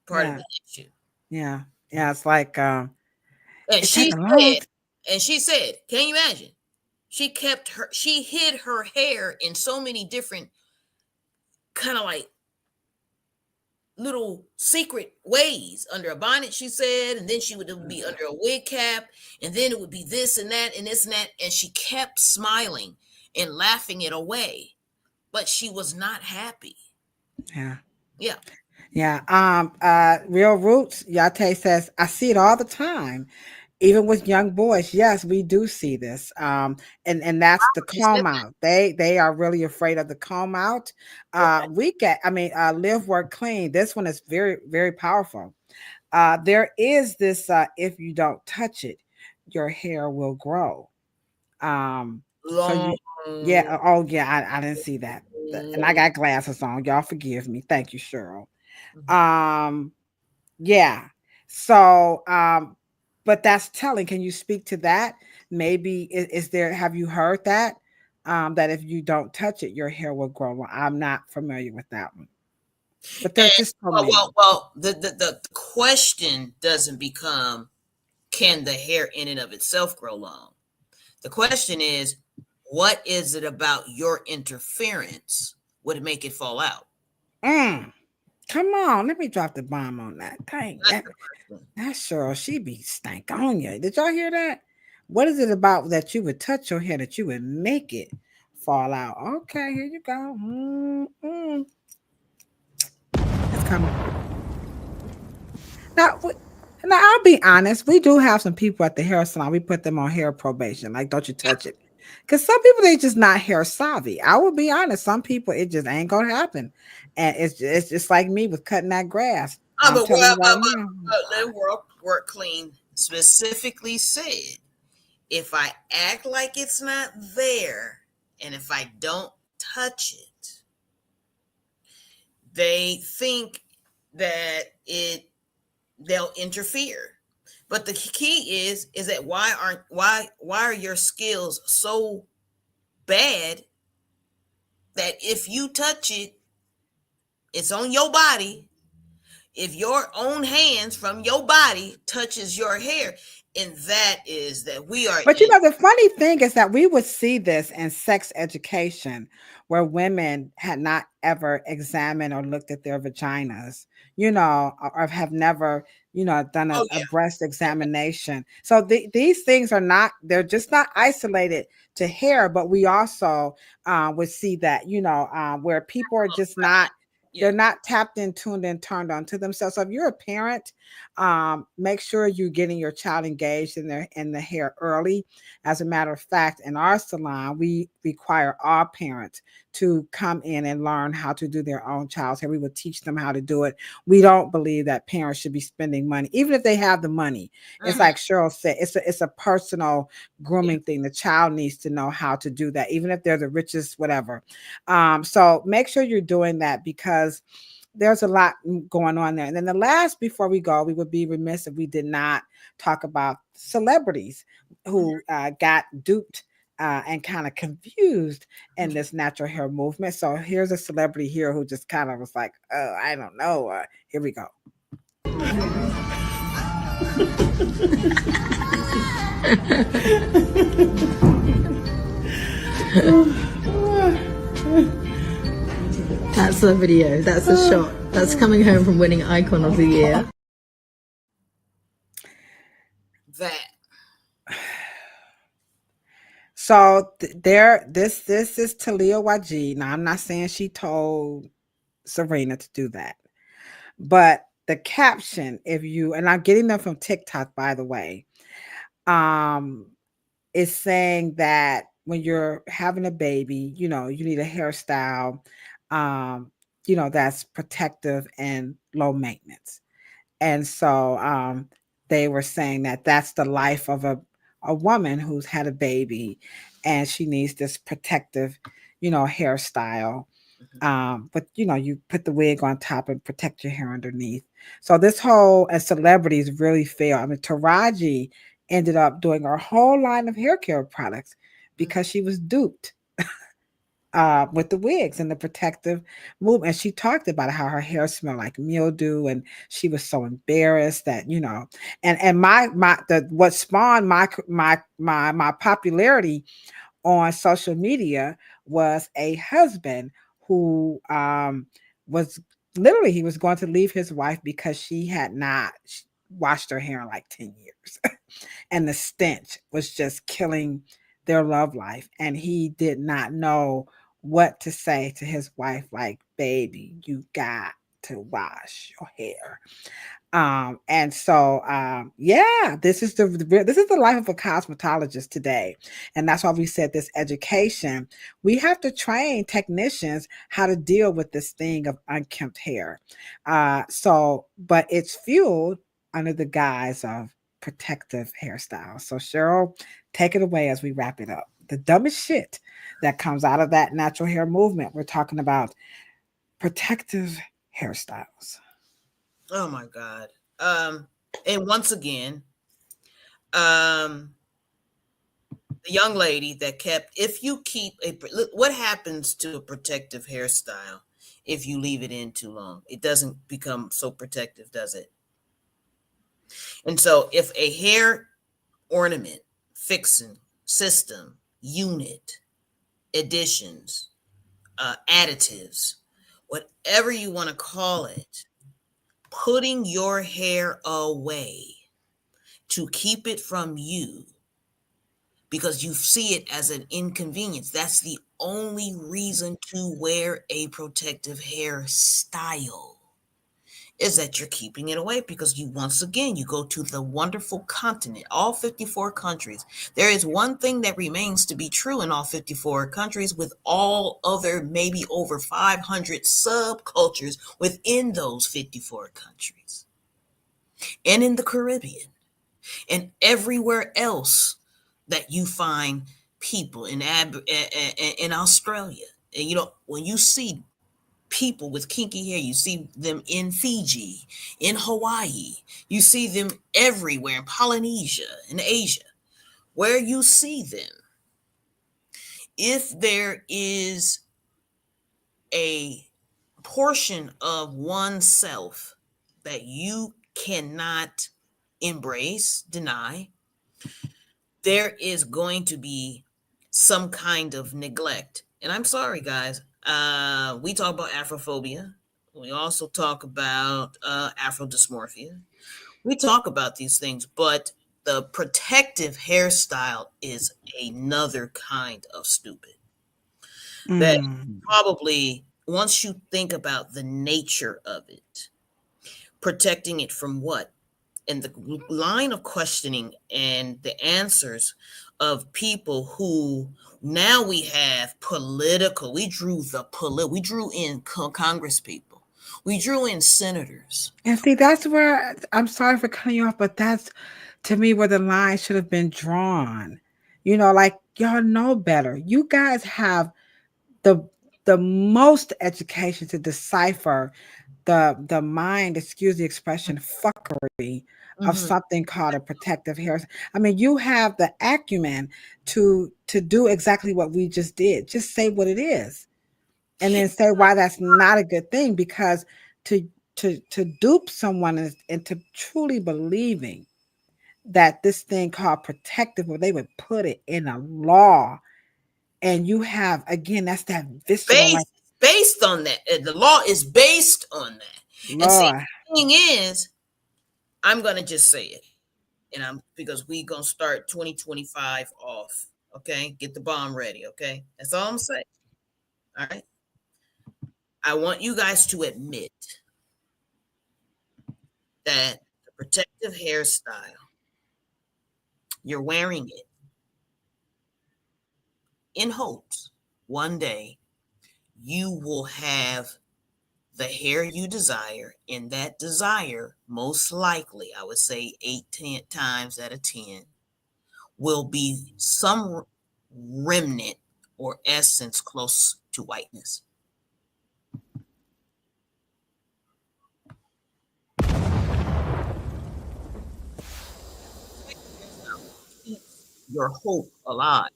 part of the issue. Yeah. Yeah. It's like and she said, can you imagine? She hid her hair in so many different kind of like little secret ways, under a bonnet, she said, and then she would be under a wig cap, and then it would be this and that and this and that, and she kept smiling and laughing it away, but she was not happy. Real Roots Yate says, I see it all the time, even with young boys. Yes, we do see this. And that's the comb out. They are really afraid of the comb out. Live, work, clean. This one is very, very powerful. There is this, if you don't touch it, your hair will grow. I didn't see that. And I got glasses on. Y'all forgive me. Thank you, Cheryl. But that's telling. Can you speak to that? Maybe have you heard that? That if you don't touch it, your hair will grow. I'm not familiar with that one. But there's just the question doesn't become, can the hair in and of itself grow long? The question is, what is it about your interference would make it fall out? Come on, let me drop the bomb on that. Dang, that Cheryl, she be stank on you. Did y'all hear that? What is it about that you would touch your hair that you would make it fall out? Okay, here you go. It's coming. Now, I'll be honest. We do have some people at the hair salon. We put them on hair probation. Like, don't you touch it. Because some people, they just not hair savvy. I will be honest. Some people, it just ain't going to happen. And it's just like me with cutting that grass. I'm telling you right now. The work clean specifically said, if I act like it's not there, and if I don't touch it, they think that they'll interfere. But the key is that why are your skills so bad that if you touch it, it's on your body. If your own hands from your body touches your hair, and that is that we are. But the funny thing is that we would see this in sex education where women had not ever examined or looked at their vaginas, or have never, done a breast examination. So these things they're just not isolated to hair, but we also would see that, where people are just not, they're not tapped in, tuned in, turned on to themselves. So if you're a parent, make sure you're getting your child engaged in the hair early. As a matter of fact, in our salon, we require all parents to come in and learn how to do their own child's hair. We will teach them how to do it. We don't believe that parents should be spending money, even if they have the money. It's like Cheryl said, it's a personal grooming thing. The child needs to know how to do that, even if they're the richest, whatever. So make sure you're doing that, because there's a lot going on there. And then the last, before we go, we would be remiss if we did not talk about celebrities who got duped and kind of confused in this natural hair movement. So here's a celebrity here who just kind of was like, oh, I don't know. Here we go. That's a video. That's a shot. That's coming home from winning Icon of the Year. So this is Talia Wajid. Now, I'm not saying she told Serena to do that, but the caption, and I'm getting them from TikTok, by the way, is saying that when you're having a baby, you need a hairstyle, that's protective and low maintenance. And so they were saying that that's the life of a woman who's had a baby, and she needs this protective, hairstyle. But you put the wig on top and protect your hair underneath. So this whole, and celebrities really fail. I mean, Taraji ended up doing her whole line of hair care products because she was duped with the wigs and the protective movement. And she talked about how her hair smelled like mildew, and she was so embarrassed that, and what spawned my popularity on social media was a husband who was literally, he was going to leave his wife because she had not washed her hair in like 10 years. And the stench was just killing their love life. And he did not know what to say to his wife, like, baby, you got to wash your hair. And so this is the life of a cosmetologist today. And that's why we said this education, we have to train technicians how to deal with this thing of unkempt hair. But it's fueled under the guise of protective hairstyles. So Cheryl, take it away as we wrap it up. The dumbest shit that comes out of that natural hair movement. We're talking about protective hairstyles. Oh my God. And once again, the young lady that what happens to a protective hairstyle if you leave it in too long? It doesn't become so protective, does it? And so if a hair ornament, fixing, system, unit, additions, additives, whatever you want to call it, putting your hair away to keep it from you because you see it as an inconvenience, that's the only reason to wear a protective hairstyle, is that you're keeping it away because you, once again, you go to the wonderful continent, all 54 countries. There is one thing that remains to be true in all 54 countries, with all other maybe over 500 subcultures within those 54 countries. And in the Caribbean and everywhere else that you find people in Australia. And you know, when you see people with kinky hair, you see them in Fiji, in Hawaii, you see them everywhere in Polynesia, in Asia, where you see them. If there is a portion of oneself that you cannot embrace, deny, there is going to be some kind of neglect. And I'm sorry, guys. We talk about Afrophobia. We also talk about Afrodysmorphia. We talk about these things, but the protective hairstyle is another kind of stupid. That probably, once you think about the nature of it, protecting it from what? And the line of questioning and the answers of people who now we have political, we drew in Congress people, we drew in senators. And see, that's where, I'm sorry for cutting you off, but that's to me where the line should have been drawn. You know, like, y'all know better. You guys have the most education to decipher the mind, excuse the expression, fuckery of something called a protective hair. I mean, you have the acumen to do exactly what we just did. Just say what it is, and then say why that's not a good thing. Because to dupe someone into truly believing that this thing called protective, where they would put it in a law, and you have, again, that's that visceral, based on that. The law is based on that. Lord. And see, the thing is, I'm gonna just say it, and because we gonna start 2025 off. Okay, get the bomb ready. Okay, that's all I'm saying. All right, I want you guys to admit that the protective hairstyle, you're wearing it in hopes one day you will have the hair you desire, and that desire, most likely, I would say 10 times out of 10, will be some remnant or essence close to whiteness. Your hope alive.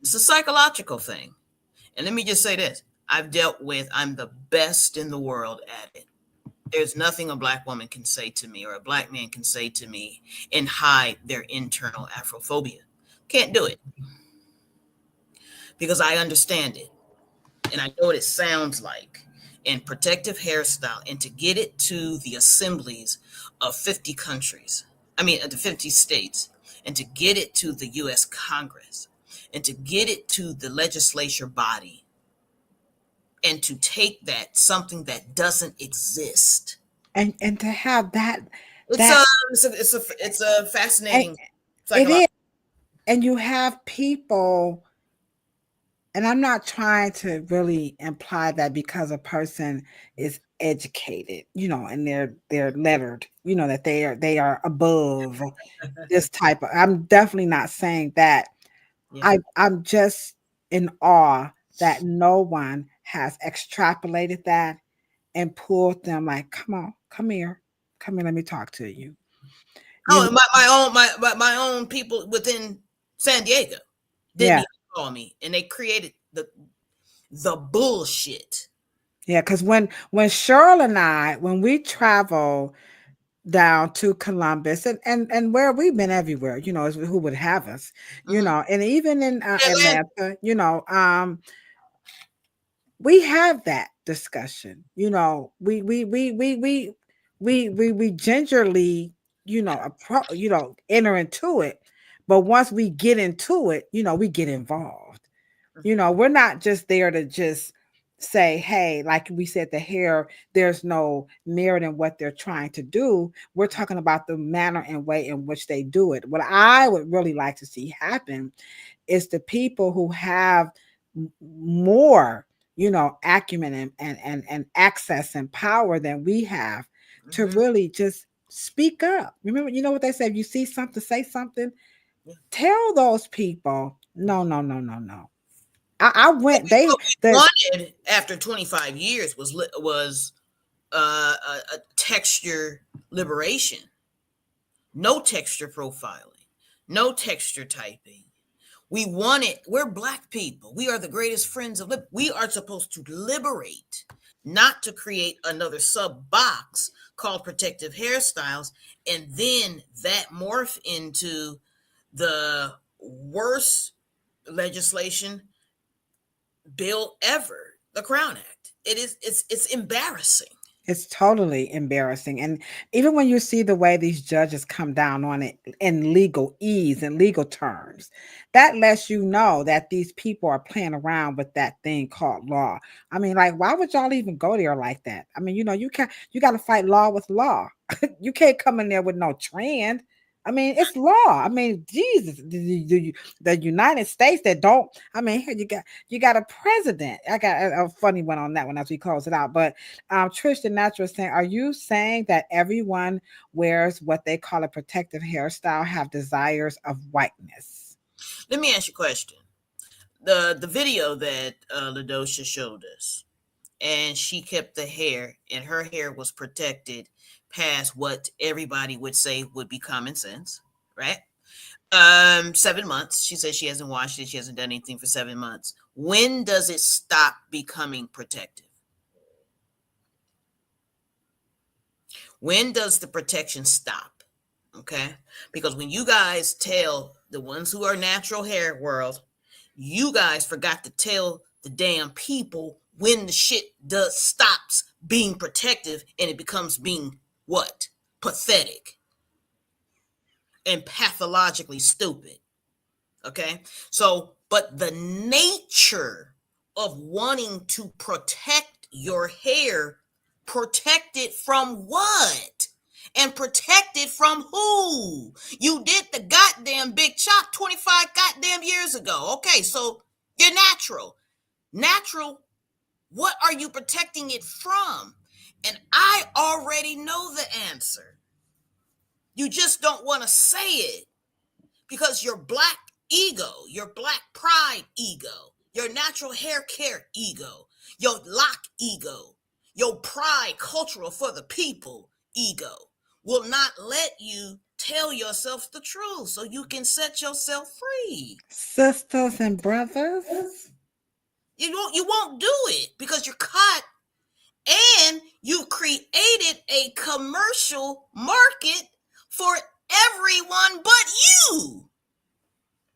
It's a psychological thing. And let me just say this. I'm the best in the world at it. There's nothing a Black woman can say to me or a Black man can say to me and hide their internal Afrophobia. Can't do it. Because I understand it. And I know what it sounds like. And protective hairstyle, and to get it to the assemblies of 50 countries, the 50 states, and to get it to the U.S. Congress, and to get it to the legislature body, and to take that, something that doesn't exist, and to have that, it's a fascinating. It is, and you have people, and I'm not trying to really imply that because a person is educated, and they're lettered, that they are above this type of. I'm definitely not saying that. Yeah. I'm just in awe that no one has extrapolated that and pulled them like, come here, let me talk to you. My own people within San Diego didn't even call me, and they created the bullshit. Yeah, because when Cheryl and I, when we travel down to Columbus and where we've been everywhere, is who would have us, and even in Atlanta, we have that discussion. We gingerly, enter into it, but once we get into it, we get involved. We're not just there to just say, hey, like we said, the hair, there's no merit in what they're trying to do. We're talking about the manner and way in which they do it. What I would really like to see happen is the people who have more, acumen and access and power than we have to really just speak up. Remember, you know what they say, if you see something, say something. Tell those people, no. I went. Wanted after 25 years was a texture liberation. No texture profiling, no texture typing. We're Black people. We are the greatest friends of we are supposed to liberate, not to create another sub box called protective hairstyles, and then that morph into the worst legislation bill ever, the Crown Act. It's embarrassing. It's totally embarrassing. And even when you see the way these judges come down on it in legal ease and legal terms, that lets you know that these people are playing around with that thing called law. I mean, like, why would y'all even go there like that? I mean, you got to fight law with law. You can't come in there with no trend. I mean, it's law. I mean, Jesus, the United States that don't. I mean, here you got a president. I got a funny one on that one as we close it out. But Trish the Natural is saying, are you saying that everyone wears what they call a protective hairstyle have desires of whiteness? Let me ask you a question. The video that Ladosha showed us, and she kept the hair, and her hair was protected past what everybody would say would be common sense, right? 7 months. She says she hasn't washed it. She hasn't done anything for 7 months. When does it stop becoming protective? When does the protection stop? Okay. Because when you guys tell the ones who are natural hair world, you guys forgot to tell the damn people when the shit stops being protective and it becomes being what? Pathetic and pathologically stupid. Okay. So, but the nature of wanting to protect your hair, protect it from what? And protect it from who? You did the goddamn big chop 25 goddamn years ago. Okay, so you're natural. Natural, what are you protecting it from? And I already know the answer. You just don't want to say it because your Black ego, your Black pride ego, your natural hair care ego, your lock ego, your pride cultural for the people ego will not let you tell yourself the truth so you can set yourself free. Sisters and brothers, you won't do it because you're caught, and you created a commercial market for everyone but you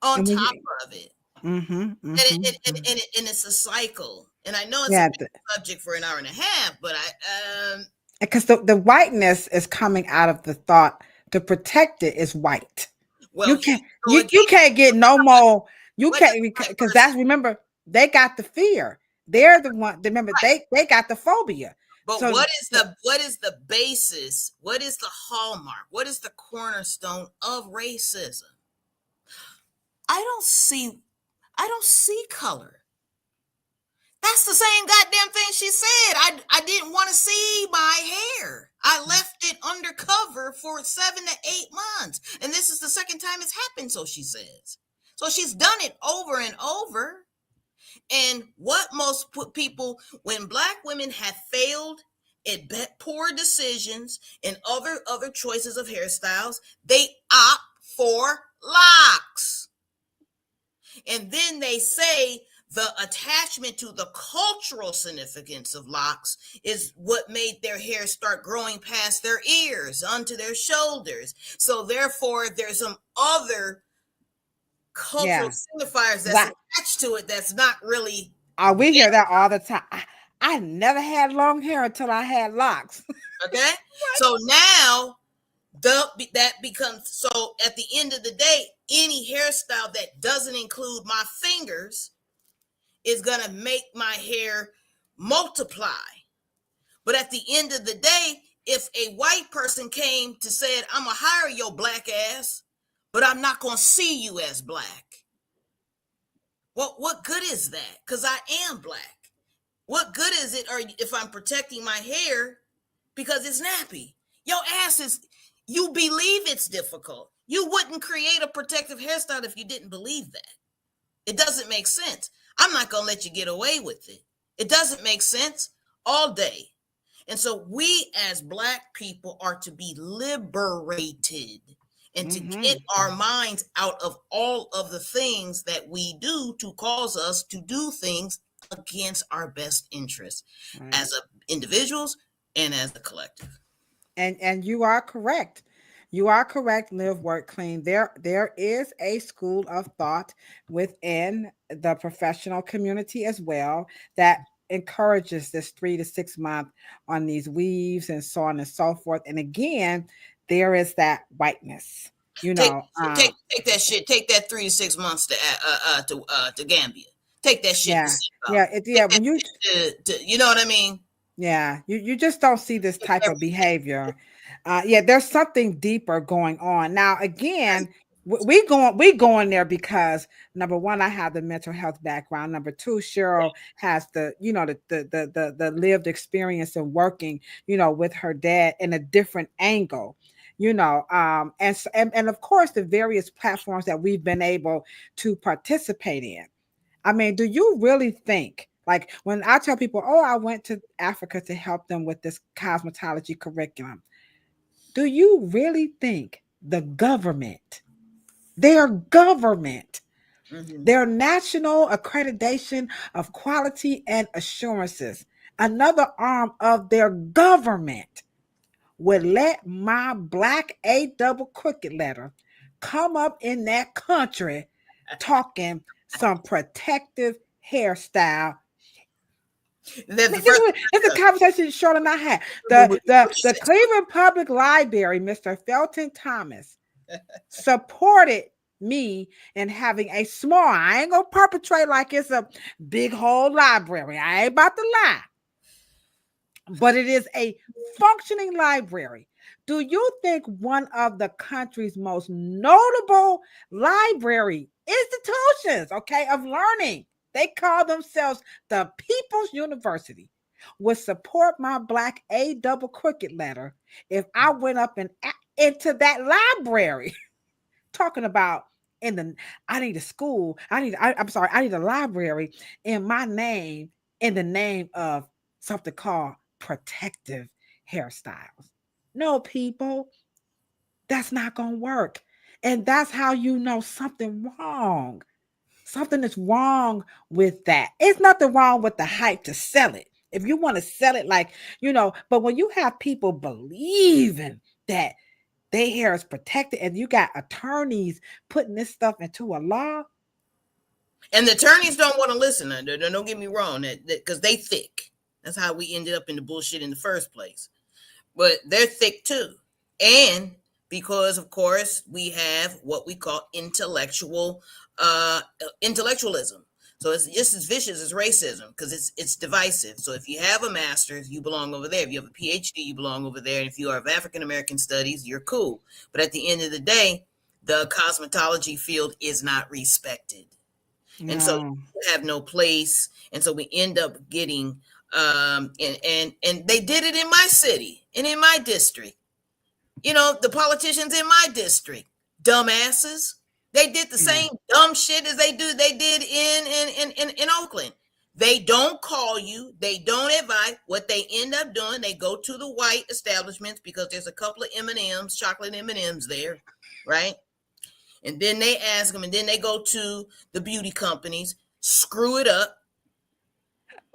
on top of it. And it's a cycle. And I know it's a big subject for an hour and a half, but because the whiteness is coming out of the thought to protect it is white. Well, you can't get no more. You can't, because remember, they got the fear. They're the one. Remember, they got the phobia. But so, what is the basis? What is the hallmark? What is the cornerstone of racism? I don't see color. That's the same goddamn thing she said. I didn't want to see my hair. I left it undercover for 7 to 8 months. And this is the second time it's happened, so she says. So she's done it over and over. And what most people, when Black women have failed at poor decisions and other choices of hairstyles, they opt for locks. And then they say the attachment to the cultural significance of locks is what made their hair start growing past their ears onto their shoulders. So therefore, there's some other cultural signifiers that's attached to it that's not really. We hear that all the time. I never had long hair until I had locks. Okay. So now that becomes, so at the end of the day, any hairstyle that doesn't include my fingers is going to make my hair multiply. But at the end of the day, if a white person came to say, I'm going to hire your black ass, but I'm not going to see you as black. What good is that? Because I am black. What good is it if I'm protecting my hair because it's nappy? Your ass is, you believe it's difficult. You wouldn't create a protective hairstyle if you didn't believe that. It doesn't make sense. I'm not going to let you get away with it. It doesn't make sense all day. And so we as black people are to be liberated and to get our minds out of all of the things that we do to cause us to do things against our best interests as individuals and as a collective. And you are correct. You are correct. Live, work, clean. There is a school of thought within the professional community as well that encourages this 3 to 6 month on these weaves and so on and so forth. And again, there is that whiteness. Take that shit. Take that 3 to 6 months to Gambia. Take that shit. When you you know what I mean? Yeah, you just don't see this type of behavior. There's something deeper going on. Now, again, we going there because number one, I have the mental health background. Number two, Cheryl has the lived experience in working, with her dad in a different angle. And of course the various platforms that we've been able to participate in. I mean, do you really think, like when I tell people, I went to Africa to help them with this cosmetology curriculum, do you really think the government, their national accreditation of quality and assurances, another arm of their government, would let my black A double crooked letter come up in that country talking some protective hairstyle? It's a conversation Cheryl and I had. The Cleveland Public Library, Mr. Felton Thomas, supported me in having a small, I ain't gonna perpetrate like it's a big whole library. I ain't about to lie. But it is a functioning library. Do you think one of the country's most notable library institutions, of learning, they call themselves the People's University, would support my black A double crooked letter if I went up and into that library talking about I need a library in my name, in the name of something called protective hairstyles? No, people, that's not going to work. And that's how you know something wrong. Something is wrong with that. It's nothing wrong with the hype to sell it. If you want to sell it but when you have people believing that their hair is protected and you got attorneys putting this stuff into a law. And the attorneys don't want to listen. Don't get me wrong, because they thick. That's how we ended up in the bullshit in the first place. But they're thick too. And because, of course, we have what we call intellectualism. So it's just as vicious as racism because it's divisive. So if you have a master's, you belong over there. If you have a PhD, you belong over there. And if you are of African American studies, you're cool. But at the end of the day, the cosmetology field is not respected. No. And so you have no place. And so we end up getting and they did it in my city and in my district. The politicians in my district, dumbasses. They did the same dumb shit as they did in Oakland. They don't call you. They don't advise. What they end up doing, they go to the white establishments because there's a couple of M&Ms, chocolate M&Ms there, right? And then they ask them, and then they go to the beauty companies, screw it up,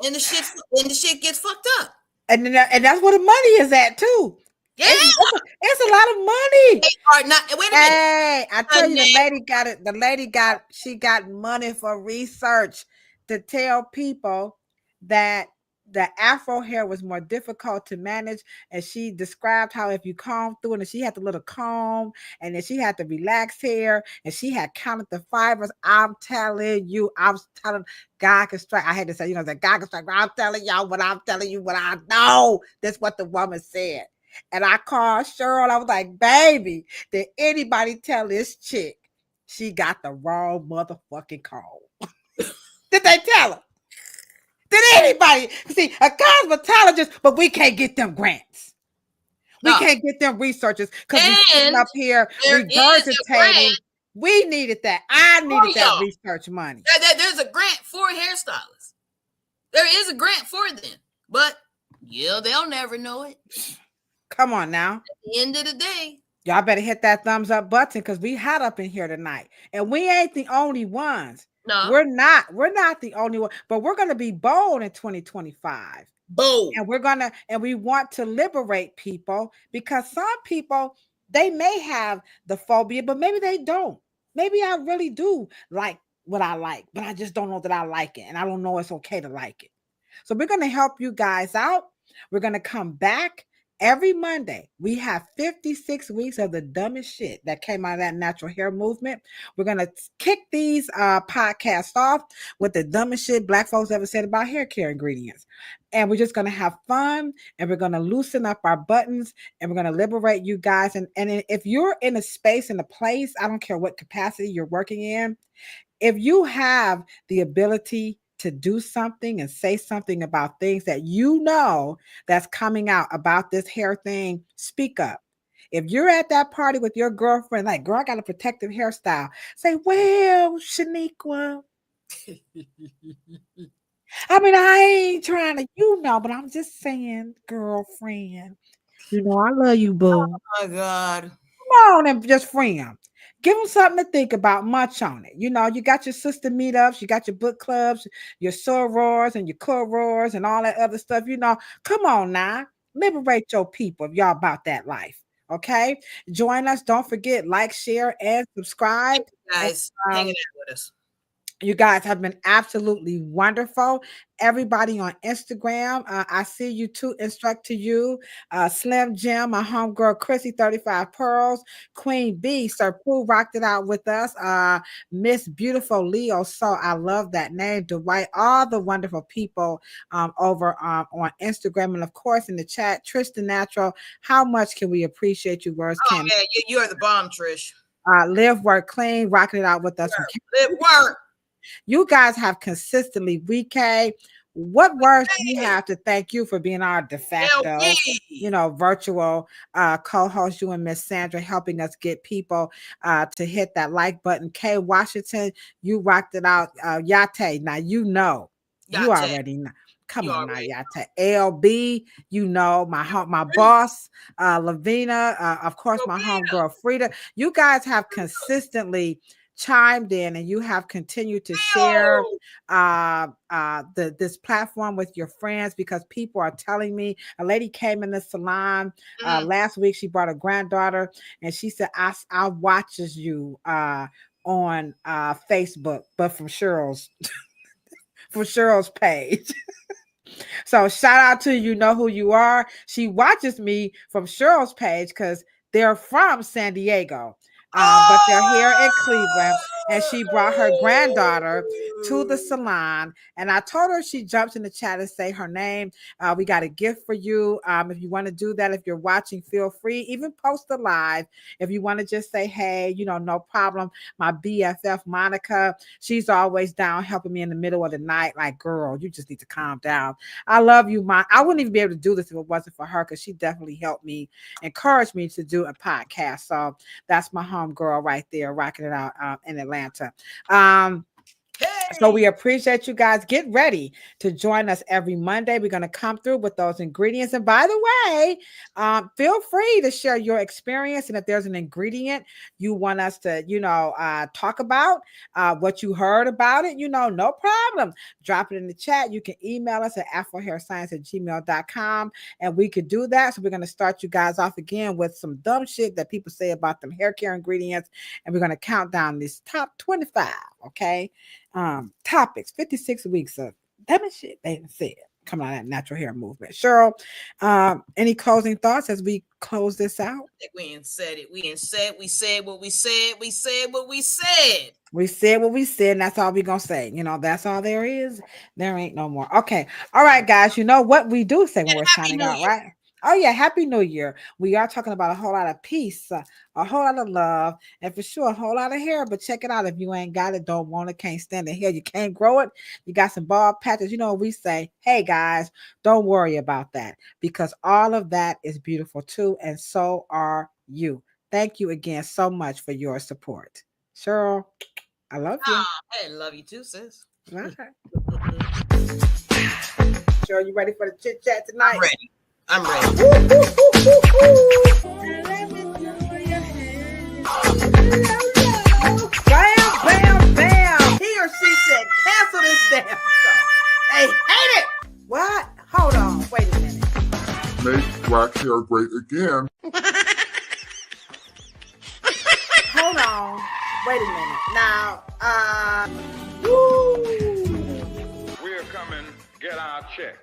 and the shit gets fucked up. And that's where the money is at too. Yeah, it's a lot of money. They are not. Wait a minute. Hey, I tell you, the lady got it. The lady got money for research to tell people that that Afro hair was more difficult to manage, and she described how if you comb through it, and she had the little comb, and then she had the relaxed hair, and she had counted the fibers. I'm telling you, I was telling God can strike. I had to say, that God can strike. I'm telling y'all what I'm telling you, what I know. That's what the woman said. And I called Cheryl. I was like, baby, did anybody tell this chick she got the wrong motherfucking call? Did they tell her? Did anybody see a cosmetologist? But we can't get them grants. We can't get them researchers because we sitting up here regurgitating. We needed that. I needed that research money. There's a grant for hairstylists. There is a grant for them, but they'll never know it. Come on now. At the end of the day, y'all better hit that thumbs up button because we hot up in here tonight, and we ain't the only ones. No, we're not the only one, but we're gonna be bold in 2025. Bold. And we want to liberate people, because some people, they may have the phobia, but maybe they don't. Maybe I really do like what I like, but I just don't know that I like it, and I don't know it's okay to like it. So we're going to help you guys out. We're going to come back every Monday. We have 56 weeks of the dumbest shit that came out of that natural hair movement. We're going to kick these podcasts off with the dumbest shit Black folks ever said about hair care ingredients. And we're just going to have fun, and we're going to loosen up our buttons, and we're going to liberate you guys. And if you're in a space, in a place, I don't care what capacity you're working in, if you have the ability to do something and say something about things that that's coming out about this hair thing, speak up. If you're at that party with your girlfriend, like, girl, I got a protective hairstyle, say, well, Shaniqua, I mean, I ain't trying to, but I'm just saying, girlfriend, I love you, boo. Oh my God. Come on and just friend. Give them something to think about, munch on it. You got your sister meetups, you got your book clubs, your sorors and your corors and all that other stuff. Come on now, liberate your people if y'all about that life. Okay, join us. Don't forget, like, share, and subscribe. Thank you guys, hanging out with us. You guys have been absolutely wonderful. Everybody on Instagram, I see you too. Instruct to you, Slim Jim, my homegirl Chrissy, 35 Pearls, Queen B, Sir Pooh rocked it out with us. Miss Beautiful Leo, so I love that name. Dwight, all the wonderful people over on Instagram, and of course in the chat. Trish the Natural, how much can we appreciate you? Words man, you are the bomb, Trish. Live, work, clean, rocking it out with us. Live, work. You guys have consistently, VK, what words do you have to thank you for being our de facto, virtual co-host, you and Miss Sandra, helping us get people to hit that like button. K Washington, you rocked it out. Yate, now you already know. Come on now, Yate. LB, my boss, Lavina, of course, my homegirl Frida. You guys have consistently chimed in, and you have continued to share this platform with your friends, because people are telling me. A lady came in the salon last week. She brought a granddaughter, and she said, I watches you on Facebook, but from Cheryl's page. So shout out to you, know who you are. She watches me from Cheryl's page because they're from San Diego. But they're here in Cleveland, and she brought her granddaughter to the salon, and I told her she jumps in the chat and say her name. We got a gift for you. If you want to do that, if you're watching, feel free. Even post a live. If you want to just say, hey, no problem. My BFF, Monica, she's always down helping me in the middle of the night. Like, girl, you just need to calm down. I love you, Mon. I wouldn't even be able to do this if it wasn't for her, because she definitely helped me, encouraged me to do a podcast. So that's my girl right there, rocking it out in Atlanta. So we appreciate you guys. Get ready to join us every Monday. We're going to come through with those ingredients. And by the way, feel free to share your experience. And if there's an ingredient you want us to, talk about, what you heard about it, no problem. Drop it in the chat. You can email us at afrohairscience@gmail.com, and we could do that. So we're going to start you guys off again with some dumb shit that people say about them hair care ingredients. And we're going to count down this top 25, okay? Topics, 56 weeks of dumb shit they said. coming out of that natural hair movement. Cheryl, any closing thoughts as we close this out? We ain't said it. We said what we said. We said what we said. We said what we said, and that's all we're going to say. You know, that's all there is. There ain't no more. Okay. All right, guys. You know what we do say when we're signing out, right? Oh, yeah. Happy New Year. We are talking about a whole lot of peace, a whole lot of love, and for sure, a whole lot of hair. But check it out. If you ain't got it, don't want it, can't stand the hair, you can't grow it, you got some bald patches, you know what we say? Hey, guys, don't worry about that, because all of that is beautiful too, and so are you. Thank you again so much for your support. Cheryl, I love you. I love you too, sis. All right. Cheryl, you ready for the chit chat tonight? I'm ready. Bam, bam, bam. He or she said, cancel this damn show. They hate it. What? Hold on. Wait a minute. Make black hair great again. Hold on. Wait a minute. Now, We're coming get our check.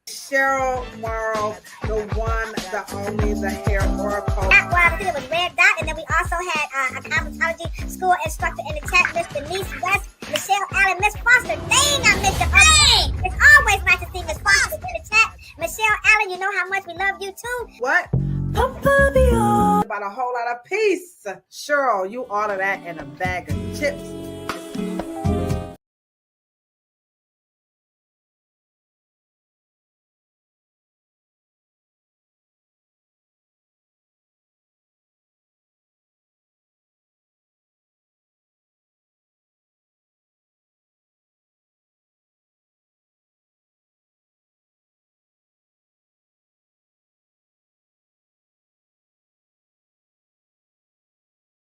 Cheryl, Morrow, the one, the only, the hair oracle. Well, I think it was Red Dot, and then we also had a cosmetology school instructor in the chat, Miss Denise West, Michelle Allen, Miss Foster. Dang, I missed the other. It's always nice to see Miss Foster in the chat. Michelle Allen, you know how much we love you too. What? About a whole lot of peace. Cheryl, you order that in a bag of chips.